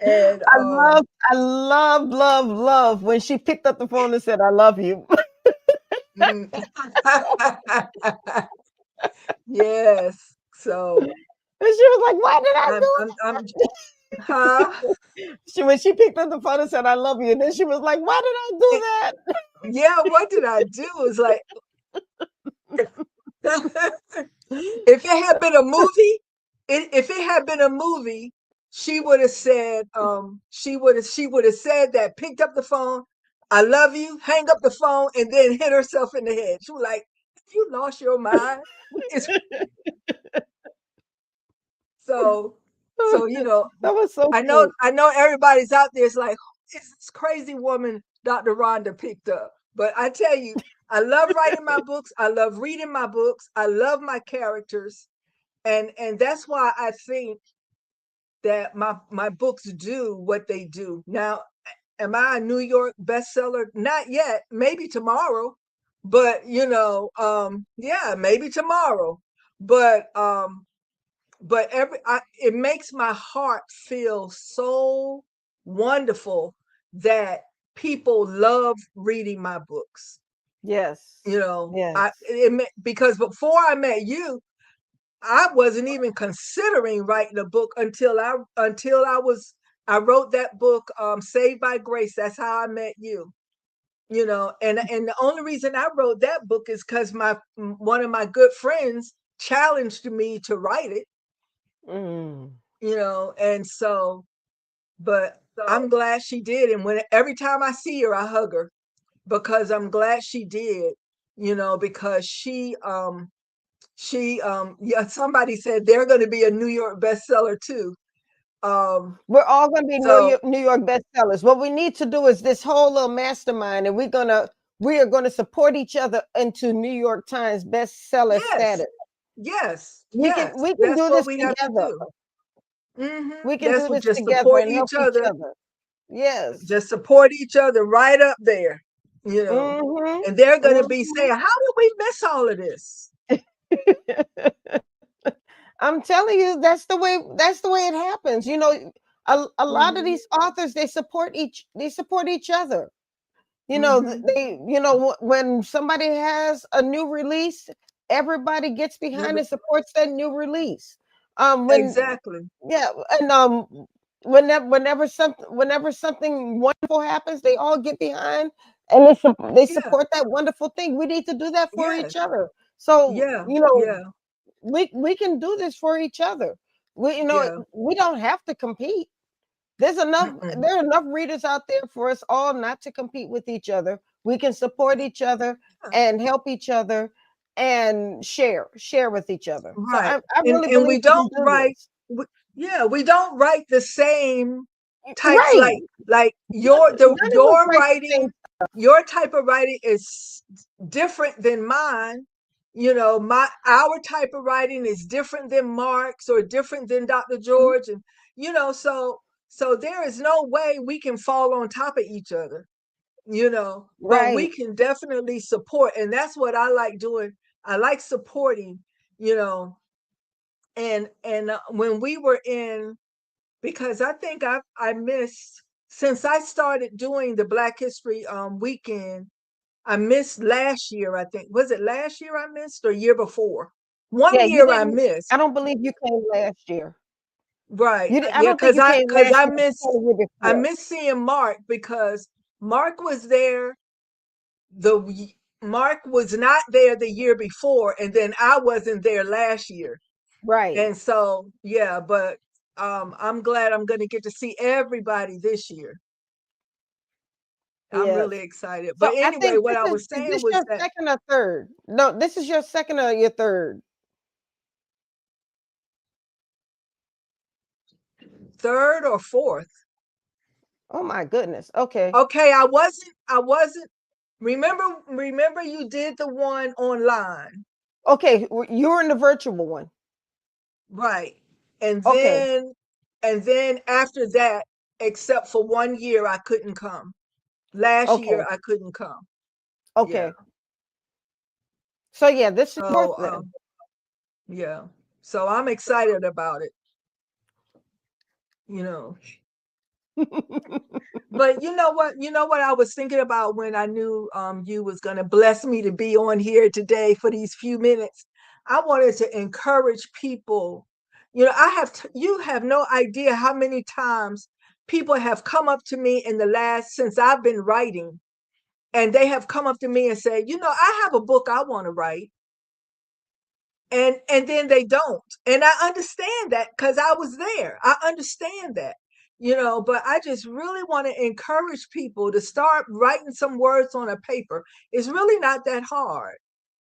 [SPEAKER 5] And
[SPEAKER 2] I love when she picked up the phone and said, "I love you."
[SPEAKER 5] mm. Yes. So
[SPEAKER 2] And she was like, "Why did I
[SPEAKER 5] I'm huh?
[SPEAKER 2] do?" When she picked up the phone and said, "I love you," and then she was like, "Why did I do that?"
[SPEAKER 5] Yeah, what did I do? It's like if it had been a movie, if it had been a movie, she would have said, she would have said that, picked up the phone, I love you, hang up the phone, and then hit herself in the head. She was like, "Have you lost your mind?" It's so
[SPEAKER 2] That was so
[SPEAKER 5] I know
[SPEAKER 2] cute.
[SPEAKER 5] I know everybody's out there is like, it's this crazy woman Dr. Rhonda picked up. But I tell you, I love writing my books. I love reading my books. I love my characters. And that's why I think that my books do what they do. Now, am I a New York bestseller? Not yet. Maybe tomorrow. But yeah, maybe tomorrow. But it makes my heart feel so wonderful that people love reading my books.
[SPEAKER 2] Yes. Yes.
[SPEAKER 5] Because before I met you, I wasn't even considering writing a book until I wrote that book, Saved by Grace. That's how I met you. And the only reason I wrote that book is because one of my good friends challenged me to write it.
[SPEAKER 2] Mm.
[SPEAKER 5] And so, but I'm glad she did. And every time I see her, I hug her because I'm glad she did, because yeah, somebody said they're going to be a New York bestseller too.
[SPEAKER 2] We're all going to be
[SPEAKER 5] So
[SPEAKER 2] New York bestsellers. What we need to do is this whole little mastermind, and we are gonna support each other into New York Times bestseller
[SPEAKER 5] yes,
[SPEAKER 2] status.
[SPEAKER 5] yes,
[SPEAKER 2] We
[SPEAKER 5] yes,
[SPEAKER 2] can we can
[SPEAKER 5] that's
[SPEAKER 2] do
[SPEAKER 5] what
[SPEAKER 2] this
[SPEAKER 5] we have to
[SPEAKER 2] together.
[SPEAKER 5] do.
[SPEAKER 2] We can
[SPEAKER 5] That's
[SPEAKER 2] do
[SPEAKER 5] what,
[SPEAKER 2] this
[SPEAKER 5] just
[SPEAKER 2] together
[SPEAKER 5] support
[SPEAKER 2] and help
[SPEAKER 5] each
[SPEAKER 2] each
[SPEAKER 5] other.
[SPEAKER 2] other. Yes.
[SPEAKER 5] Just support each other right up there,
[SPEAKER 2] Mm-hmm.
[SPEAKER 5] and they're going to be
[SPEAKER 2] Mm-hmm.
[SPEAKER 5] saying, how did we miss all of this?
[SPEAKER 2] I'm telling you, that's the way it happens. A lot of
[SPEAKER 5] Mhm.
[SPEAKER 2] these authors, they support each other.
[SPEAKER 5] Mhm.
[SPEAKER 2] When somebody has a new release, everybody gets behind and supports that new release. When
[SPEAKER 5] Exactly.
[SPEAKER 2] Yeah, and whenever something wonderful happens, they all get behind and they
[SPEAKER 5] Yeah.
[SPEAKER 2] support that wonderful thing. We need to do that for
[SPEAKER 5] Yes.
[SPEAKER 2] each other. So,
[SPEAKER 5] Yeah. Yeah.
[SPEAKER 2] we can do this for each other.
[SPEAKER 5] Yeah.
[SPEAKER 2] We don't have to compete.
[SPEAKER 5] Mm-mm.
[SPEAKER 2] There are enough readers out there for us all not to compete with each other. We can support each other
[SPEAKER 5] Yeah.
[SPEAKER 2] and help each other and share with each other. So
[SPEAKER 5] Right.
[SPEAKER 2] I
[SPEAKER 5] And
[SPEAKER 2] really
[SPEAKER 5] and
[SPEAKER 2] believe
[SPEAKER 5] we
[SPEAKER 2] we can
[SPEAKER 5] don't
[SPEAKER 2] do
[SPEAKER 5] write.
[SPEAKER 2] this.
[SPEAKER 5] Yeah, we don't write the same types,
[SPEAKER 2] Right.
[SPEAKER 5] like
[SPEAKER 2] None of us
[SPEAKER 5] your
[SPEAKER 2] write the
[SPEAKER 5] writing.
[SPEAKER 2] same.
[SPEAKER 5] Your type of writing is different than mine. Our type of writing is different than Mark's or different than Dr. George, and so there is no way we can fall on top of each other. But we
[SPEAKER 2] Right.
[SPEAKER 5] can definitely support, and that's what I like doing. I like supporting. You know, and when we were in, because I think I missed, since I started doing the Black History weekend. I missed last year, I think. Was it last year I missed or year before? One
[SPEAKER 2] Yeah, you
[SPEAKER 5] year I
[SPEAKER 2] didn't.
[SPEAKER 5] missed.
[SPEAKER 2] I don't believe you came last year.
[SPEAKER 5] Right.
[SPEAKER 2] I
[SPEAKER 5] Yeah,
[SPEAKER 2] don't think
[SPEAKER 5] because
[SPEAKER 2] you
[SPEAKER 5] I
[SPEAKER 2] came
[SPEAKER 5] because
[SPEAKER 2] last
[SPEAKER 5] I
[SPEAKER 2] year. You came
[SPEAKER 5] missed
[SPEAKER 2] the year
[SPEAKER 5] I
[SPEAKER 2] before.
[SPEAKER 5] missed seeing Mark, because Mark was there the Mark was not there the year before, and then I wasn't there last year.
[SPEAKER 2] Right.
[SPEAKER 5] And so yeah, but I'm glad I'm gonna get to see everybody this year. I'm really
[SPEAKER 2] Yes.
[SPEAKER 5] excited.
[SPEAKER 2] So
[SPEAKER 5] But
[SPEAKER 2] I
[SPEAKER 5] anyway,
[SPEAKER 2] think
[SPEAKER 5] what I was
[SPEAKER 2] is
[SPEAKER 5] saying
[SPEAKER 2] this
[SPEAKER 5] was
[SPEAKER 2] your
[SPEAKER 5] that
[SPEAKER 2] second or third? No, this is your second or your third.
[SPEAKER 5] third or fourth.
[SPEAKER 2] Oh my goodness. Okay.
[SPEAKER 5] Okay, I wasn't remember you did the one online,
[SPEAKER 2] Okay. You're in the virtual one.
[SPEAKER 5] right? And
[SPEAKER 2] Okay.
[SPEAKER 5] then and then after that, except for 1 year, I couldn't come. Last year
[SPEAKER 2] Okay.
[SPEAKER 5] I couldn't come. Yeah.
[SPEAKER 2] Okay. So yeah, this is fourth
[SPEAKER 5] So
[SPEAKER 2] then.
[SPEAKER 5] yeah. So I'm excited about it, you know. But you know what? You know what I was thinking about when I knew you was gonna bless me to be on here today for these few minutes. I wanted to encourage people. You know, you have no idea how many times people have come up to me in the last since I've been writing, and they have come up to me and said, you know, I have a book I want to write. And then they don't. And I understand that because I was there. I understand that, you know, but I just really want to encourage people to start writing some words on a paper. It's really not that hard.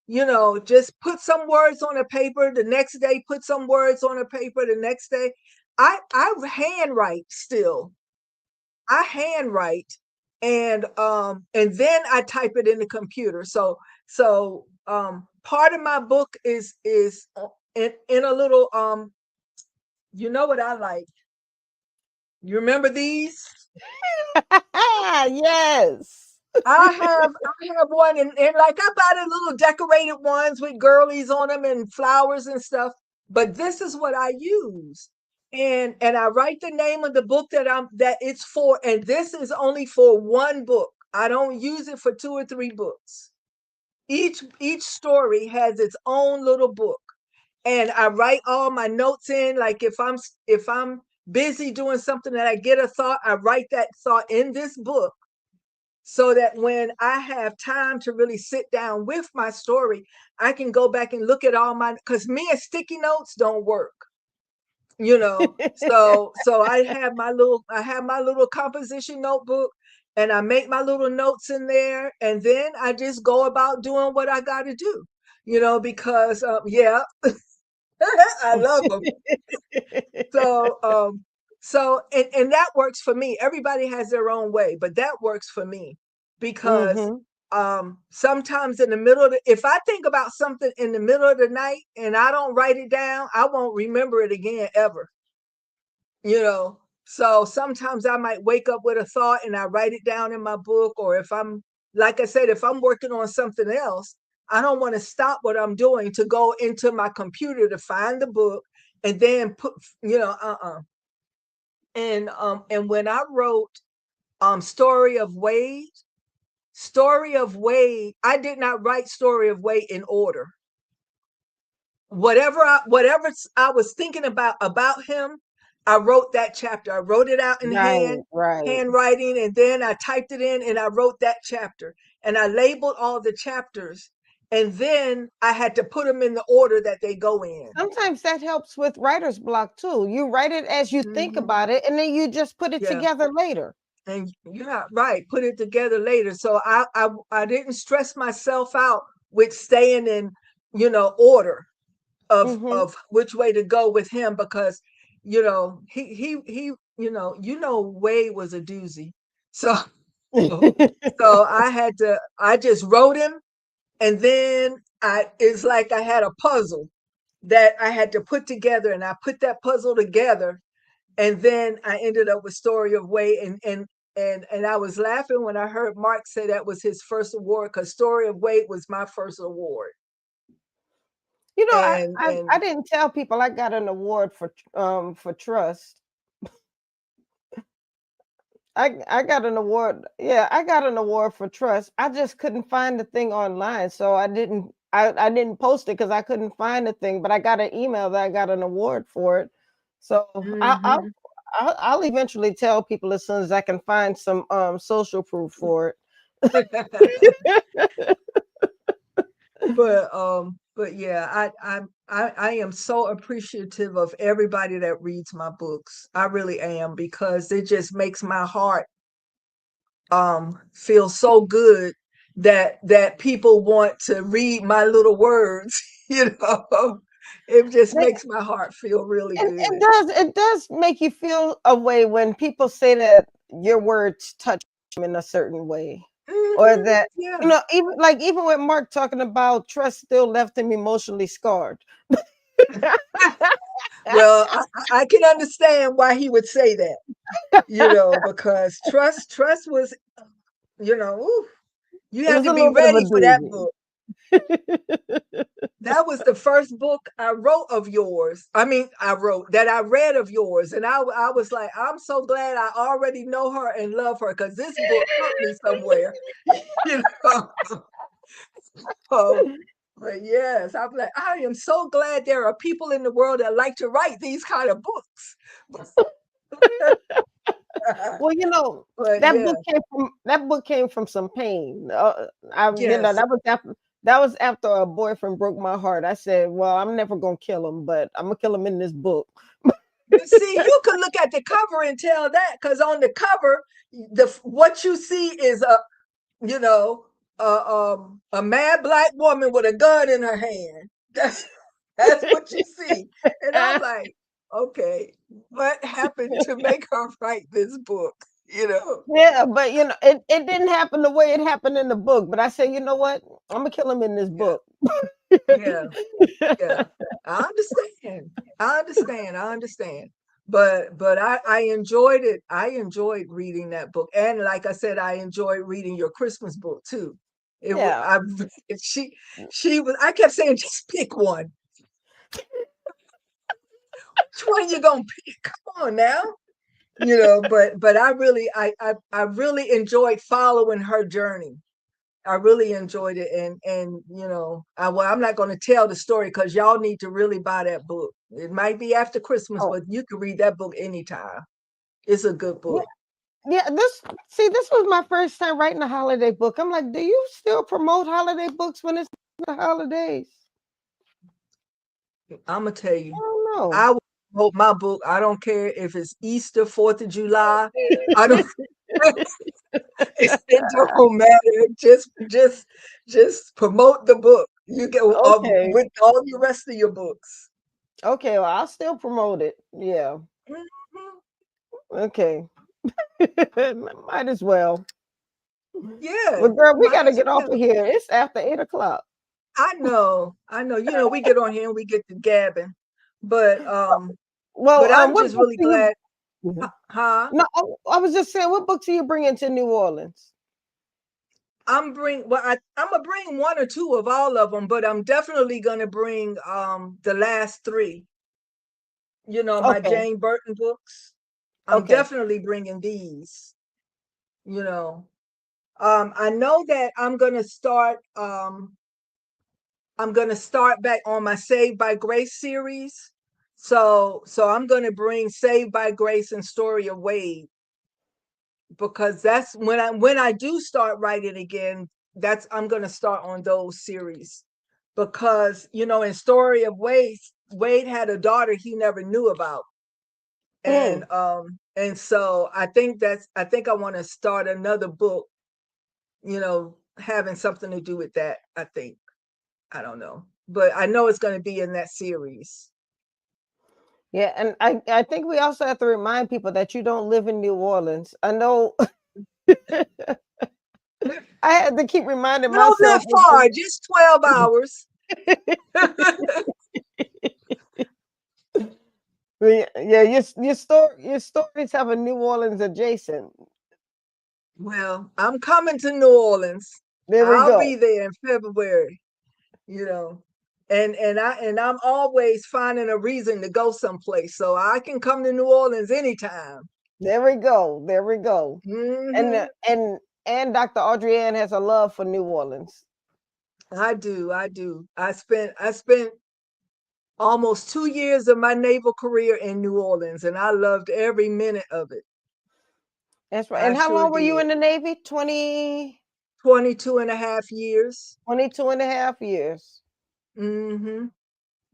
[SPEAKER 5] You know, just put some words on a paper, the next day put some words on a paper, the next day. I handwrite still. I handwrite, and then I type it in the computer. So part of my book is in a little you know what I like. You remember these?
[SPEAKER 2] Yes.
[SPEAKER 5] I have one, and like I buy the little decorated ones with girlies on them and flowers and stuff. But this is what I use. And I write the name of the book that it's for, and this is only for one book. I don't use it for 2 or 3 books. Each story has its own little book. And I write all my notes in, like if I'm busy doing something and I get a thought, I write that thought in this book so that when I have time to really sit down with my story, I can go back and look at all my, because me and sticky notes don't work, you know. So I have my little composition notebook, and I make my little notes in there, and then I just go about doing what I got to do, you know, because yeah, I love them. So and that works for me. Everybody has their own way, but that works for me because
[SPEAKER 2] Mhm.
[SPEAKER 5] sometimes in the middle of if I think about something in the middle of the night and I don't write it down, I won't remember it again ever, you know. So sometimes I might wake up with a thought and I write it down in my book, or if I'm, like I said, if I'm working on something else, I don't want to stop what I'm doing to go into my computer to find the book and then put, you know, and when I wrote Story of Wade, I did not write Story of Wade in order. Whatever I was thinking about him, I wrote that chapter. I wrote it out in
[SPEAKER 2] Right, right.
[SPEAKER 5] handwriting, and then I typed it in and I wrote that chapter. And I labeled all the chapters, and then I had to put them in the order that they go in.
[SPEAKER 2] Sometimes that helps with writer's block too. You write it as you think
[SPEAKER 5] Mhm.
[SPEAKER 2] about it, and then you just put it
[SPEAKER 5] Yeah.
[SPEAKER 2] together later.
[SPEAKER 5] And yeah, right, put it together later. So I didn't stress myself out with staying in, you know, order
[SPEAKER 2] Mhm.
[SPEAKER 5] of which way to go with him, because you know he you know Wade was a doozy. So so I just wrote him, and then I it's like I had a puzzle that I had to put together, and I put that puzzle together, and then I ended up with Story of Wade, and I was laughing when I heard Mark say that was his first award, because Story of Wade was my first award.
[SPEAKER 2] You know, I
[SPEAKER 5] And
[SPEAKER 2] didn't tell people I got an award for trust. I got an award. Yeah, I got an award for trust. I just couldn't find the thing online, so I didn't post it because I couldn't find the thing. But I got an email that I got an award for it. So
[SPEAKER 5] mhm.
[SPEAKER 2] I'll eventually tell people as soon as I can find some social proof for it.
[SPEAKER 5] But yeah, I am so appreciative of everybody that reads my books. I really am, because it just makes my heart feel so good that people want to read my little words, you know. It just makes my heart feel really
[SPEAKER 2] And
[SPEAKER 5] good.
[SPEAKER 2] it does make you feel a way when people say that your words touch them in a certain way, or
[SPEAKER 5] Mhm,
[SPEAKER 2] that
[SPEAKER 5] yeah.
[SPEAKER 2] even with Mark talking about trust still left him emotionally scarred.
[SPEAKER 5] Well, I can understand why he would say that, you know, because trust was, you know, ooh, you
[SPEAKER 2] It
[SPEAKER 5] had
[SPEAKER 2] was
[SPEAKER 5] to
[SPEAKER 2] a
[SPEAKER 5] be
[SPEAKER 2] little bit of a
[SPEAKER 5] ready for that
[SPEAKER 2] doozy.
[SPEAKER 5] book. That was the first book I wrote of yours. I mean, I read of yours. And I was like, I'm so glad I already know her and love her because this book took me somewhere. You know? But yes, I'm like, I am so glad there are people in the world that like to write these kind of books.
[SPEAKER 2] Well, you know,
[SPEAKER 5] But
[SPEAKER 2] that
[SPEAKER 5] yeah,
[SPEAKER 2] book came from some pain.
[SPEAKER 5] yes.
[SPEAKER 2] That was after a boyfriend broke my heart. I said, "Well, I'm never gonna kill him, but I'm gonna kill him in this book."
[SPEAKER 5] But see, you could look at the cover and tell that because on the cover, what you see is you know, a mad black woman with a gun in her hand. That's what you see. And I'm like, okay, what happened to make her write this book? You know?
[SPEAKER 2] Yeah, but you know, it didn't happen the way it happened in the book. But I said, you know what? I'm gonna kill him in this
[SPEAKER 5] Yeah,
[SPEAKER 2] book.
[SPEAKER 5] yeah, yeah. I understand. I understand. But I enjoyed it. I enjoyed reading that book. And like I said, I enjoyed reading your Christmas book too.
[SPEAKER 2] Yeah.
[SPEAKER 5] I she was I kept saying just pick one. Which one you gonna pick? Come on now. You know, but I really enjoyed following her journey. I really enjoyed it, and you know, I'm not going to tell the story because y'all need to really buy that book. It might be after Christmas,
[SPEAKER 2] Oh,
[SPEAKER 5] but you can read that book anytime. It's a good
[SPEAKER 2] yeah.
[SPEAKER 5] book.
[SPEAKER 2] Yeah. This was my first time writing a holiday book. I'm like, do you still promote holiday books when it's the holidays?
[SPEAKER 5] I'm gonna tell
[SPEAKER 2] I
[SPEAKER 5] you,
[SPEAKER 2] don't know.
[SPEAKER 5] I will promote my book. I don't care if it's Easter, 4th of July. I don't. It don't matter. Just promote the book. You get
[SPEAKER 2] Okay.
[SPEAKER 5] with all the rest of your books.
[SPEAKER 2] Okay. Well, I'll still promote it. Yeah.
[SPEAKER 5] Mhm.
[SPEAKER 2] Okay. Might as well.
[SPEAKER 5] Yeah,
[SPEAKER 2] Well, girl, we
[SPEAKER 5] might
[SPEAKER 2] gotta
[SPEAKER 5] as
[SPEAKER 2] get off
[SPEAKER 5] well.
[SPEAKER 2] of here. It's after 8 o'clock.
[SPEAKER 5] I know, I know. You know, we get on here and we get to gabbing, but
[SPEAKER 2] Well,
[SPEAKER 5] I'm
[SPEAKER 2] what
[SPEAKER 5] just
[SPEAKER 2] books
[SPEAKER 5] really
[SPEAKER 2] do you?
[SPEAKER 5] glad, huh?
[SPEAKER 2] No, I was just saying, what books are you bringing to New Orleans?
[SPEAKER 5] I'm gonna bring one or two of all of them, but I'm definitely gonna bring the last three. You know, my
[SPEAKER 2] Okay.
[SPEAKER 5] Jane Burton books. I'm
[SPEAKER 2] Okay.
[SPEAKER 5] definitely bringing these. You know, I know that I'm gonna start back on my Saved by Grace series. So I'm gonna bring Saved by Grace and Story of Wade because that's when I do start writing again, that's I'm gonna start on those series. Because you know, in Story of Wade, Wade had a daughter he never knew about.
[SPEAKER 2] Mm.
[SPEAKER 5] And so I think I want to start another book, you know, having something to do with that, I think. I don't know. But I know it's going to be in that series.
[SPEAKER 2] Yeah, and I think we also have to remind people that you don't live in New Orleans. I know I had to keep reminding
[SPEAKER 5] I don't live
[SPEAKER 2] myself.
[SPEAKER 5] far, just 12 hours.
[SPEAKER 2] Yeah, your stories have a New Orleans adjacent.
[SPEAKER 5] Well, I'm coming to New Orleans.
[SPEAKER 2] There we
[SPEAKER 5] I'll
[SPEAKER 2] go.
[SPEAKER 5] be there in February, you know. And I'm always finding a reason to go someplace. So I can come to New Orleans anytime.
[SPEAKER 2] There we go. There we go. And
[SPEAKER 5] Hmm.
[SPEAKER 2] and Dr. AudreyAnn has a love for New Orleans.
[SPEAKER 5] I do. I do. I spent almost 2 years of my naval career in New Orleans, and I loved every minute of it.
[SPEAKER 2] That's right.
[SPEAKER 5] I
[SPEAKER 2] And how
[SPEAKER 5] sure
[SPEAKER 2] long were you
[SPEAKER 5] did.
[SPEAKER 2] in the Navy? 20,
[SPEAKER 5] 22 and a half years.
[SPEAKER 2] 22 and a half years.
[SPEAKER 5] Mm-hmm.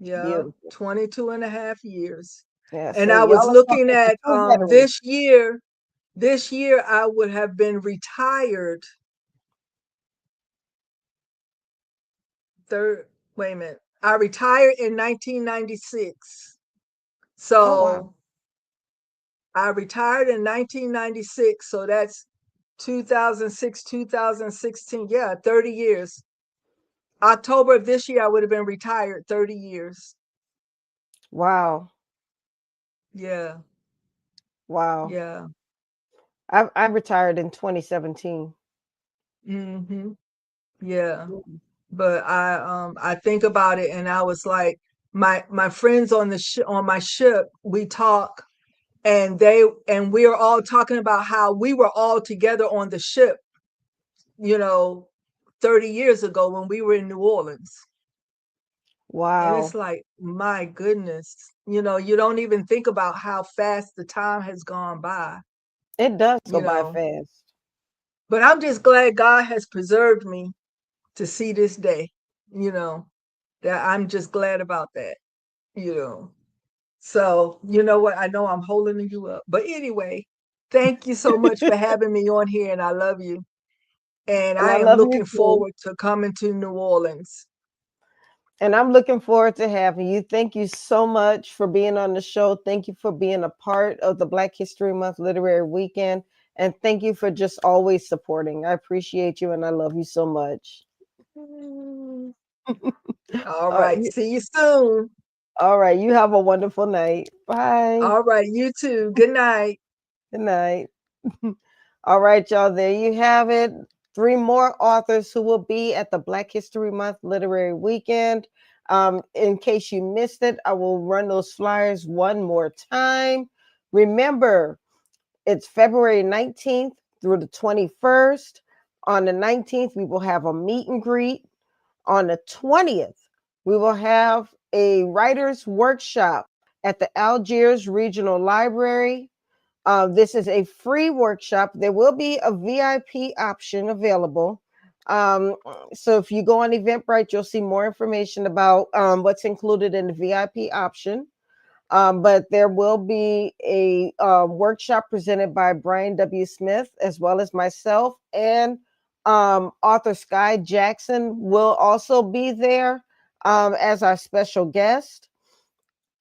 [SPEAKER 5] Yeah,
[SPEAKER 2] Beautiful.
[SPEAKER 5] 22 and a half years.
[SPEAKER 2] Yeah,
[SPEAKER 5] And
[SPEAKER 2] so
[SPEAKER 5] I was
[SPEAKER 2] y'all are
[SPEAKER 5] looking
[SPEAKER 2] talking to
[SPEAKER 5] at
[SPEAKER 2] two veterans.
[SPEAKER 5] this year I would have been retired third, wait a minute. I retired in 1996.
[SPEAKER 2] Oh wow.
[SPEAKER 5] So I retired in 1996. So that's 2006, 2016. Yeah, 30 years. October of this year, I would have been retired 30 years.
[SPEAKER 2] Wow.
[SPEAKER 5] Yeah,
[SPEAKER 2] Wow.
[SPEAKER 5] yeah.
[SPEAKER 2] I retired in 2017.
[SPEAKER 5] Hmm. Yeah. But I think about it, and I was like, my friends on on my ship, we talk, and we are all talking about how we were all together on the ship, 30 years ago when we were in New Orleans. And it's
[SPEAKER 2] Wow.
[SPEAKER 5] like, my goodness, you don't even think about how fast the time has gone by,
[SPEAKER 2] It does go
[SPEAKER 5] you
[SPEAKER 2] by
[SPEAKER 5] know.
[SPEAKER 2] fast.
[SPEAKER 5] But I'm just glad God has preserved me to see this day, you know, that I'm just glad about that, you know. So, you know what? I know I'm holding you up. But anyway, thank you so much for having me on here, and I love you. And
[SPEAKER 2] And
[SPEAKER 5] I
[SPEAKER 2] I
[SPEAKER 5] am
[SPEAKER 2] love you
[SPEAKER 5] looking
[SPEAKER 2] too.
[SPEAKER 5] forward to coming to New Orleans.
[SPEAKER 2] And I'm looking forward to having you. Thank you so much for being on the show. Thank you for being a part of the Black History Month Literary Weekend. And thank you for just always supporting. I appreciate you and I love you so much.
[SPEAKER 5] All
[SPEAKER 2] All
[SPEAKER 5] right.
[SPEAKER 2] right.
[SPEAKER 5] See you soon.
[SPEAKER 2] All right. You have a wonderful night. Bye.
[SPEAKER 5] All right. You too. Good night.
[SPEAKER 2] Good night. All right, y'all. There you have it. 3 more authors who will be at the Black History Month Literary Weekend. In case you missed it, I will run those flyers one more time. Remember, it's February 19th through the 21st. On the 19th, we will have a meet and greet. On the 20th, we will have a writer's workshop at the Algiers Regional Library. This is a free workshop. There will be a VIP option available. So if you go on Eventbrite, you'll see more information about what's included in the VIP option. But there will be a workshop presented by Brian W. Smith, as well as myself, and author Sky Jackson will also be there as our special guest.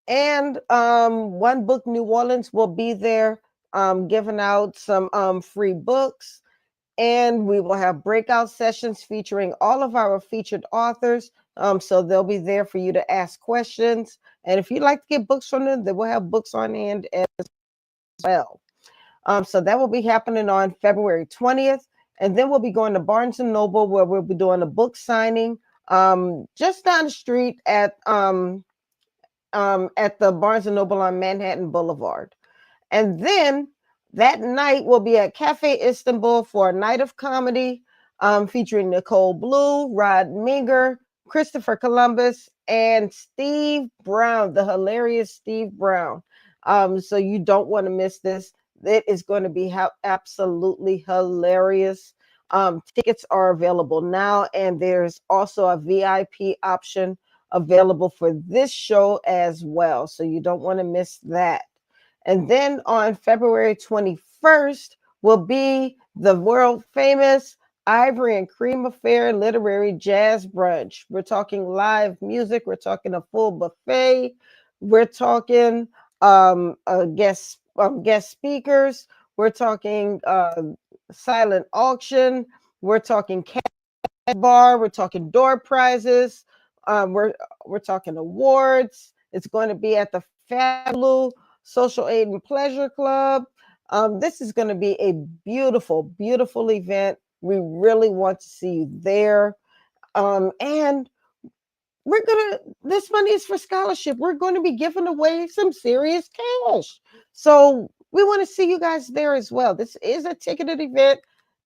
[SPEAKER 2] And One Book New Orleans will be there giving out some free books. And we will have breakout sessions featuring all of our featured authors. So they'll be there for you to ask questions. And if you'd like to get books from them, they will have books on hand as well. So that will be happening on February 20th. And then we'll be going to Barnes & Noble, where we'll be doing a book signing just down the street at the Barnes & Noble on Manhattan Boulevard. And then that night we'll be at Cafe Istanbul for a night of comedy featuring Nicole Blue, Rod Meager, Christopher Columbus, and Steve Brown, the hilarious Steve Brown. So you don't want to miss this. It is going to be absolutely hilarious. Tickets are available now, and there's also a VIP option available for this show as well. So you don't want to miss that. And then on February 21st will be the world famous Ivory and Cream Affair Literary Jazz Brunch. We're talking live music. We're talking a full buffet. We're talking guest speakers. We're talking silent auction. We're talking bar. We're talking door prizes. We're talking awards. It's going to be at the Fabulous Social Aid and Pleasure Club. This is going to be a beautiful, beautiful event. We really want to see you there. And this money is for scholarship. We're going to be giving away some serious cash. So we want to see you guys there as well. This is a ticketed event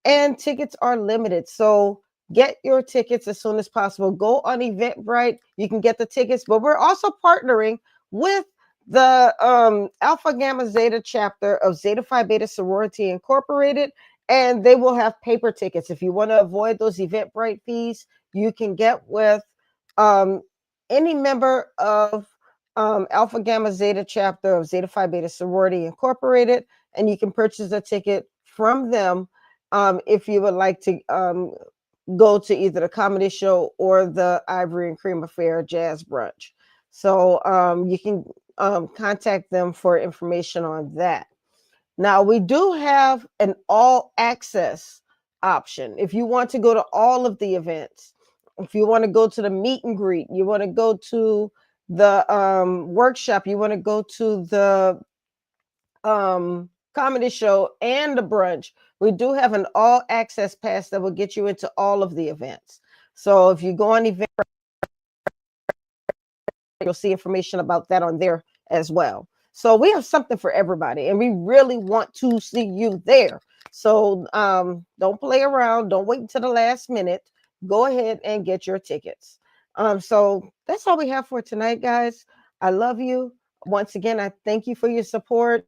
[SPEAKER 2] and tickets are limited. So get your tickets as soon as possible. Go on Eventbrite. You can get the tickets, but we're also partnering with the Alpha Gamma Zeta chapter of Zeta Phi Beta Sorority Incorporated, and they will have paper tickets. If you want to avoid those Eventbrite fees, you can get with any member of Alpha Gamma Zeta chapter of Zeta Phi Beta Sorority Incorporated, and you can purchase a ticket from them if you would like to go to either the comedy show or the Ivory and Cream Affair Jazz Brunch. So you can contact them for information on that. Now, we do have an all access option. If you want to go to all of the events, if you want to go to the meet and greet, you want to go to the workshop, you want to go to the comedy show and the brunch, we do have an all access pass that will get you into all of the events. So if you go on event, you'll see information about that on there as well. So we have something for everybody, and we really want to see you there. So don't play around. Don't wait until the last minute. Go ahead and get your tickets. So that's all we have for tonight, guys. I love you. Once again, I thank you for your support.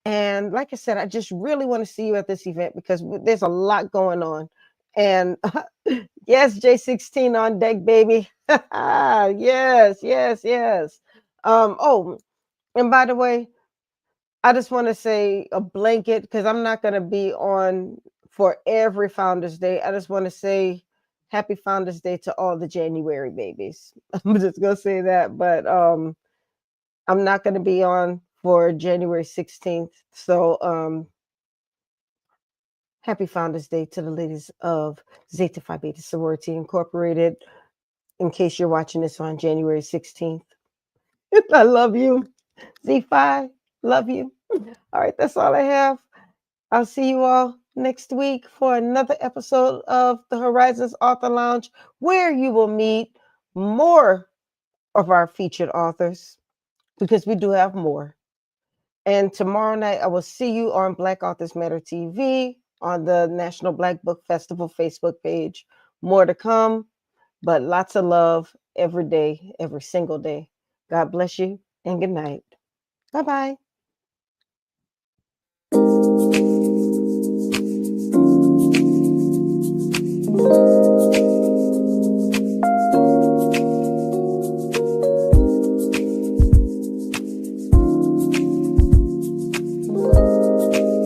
[SPEAKER 2] And like I said, I just really want to see you at this event because there's a lot going on. And yes, J16 on deck, baby. Yes, yes, yes. Oh, and by the way, I just want to say a blanket because I'm not going to be on for every Founders Day. I just want to say happy Founders Day to all the January babies. I'm just going to say that, but I'm not going to be on for January 16th. So happy Founders Day to the ladies of Zeta Phi Beta Sorority Incorporated, in case you're watching this on January 16th. I love you. Z5, love you. All right, that's all I have. I'll see you all next week for another episode of the Horizons Author Lounge, where you will meet more of our featured authors, because we do have more. And tomorrow night, I will see you on Black Authors Matter TV on the National Black Book Festival Facebook page. More to come, but lots of love every day, every single day. God bless you and good night. Bye-bye.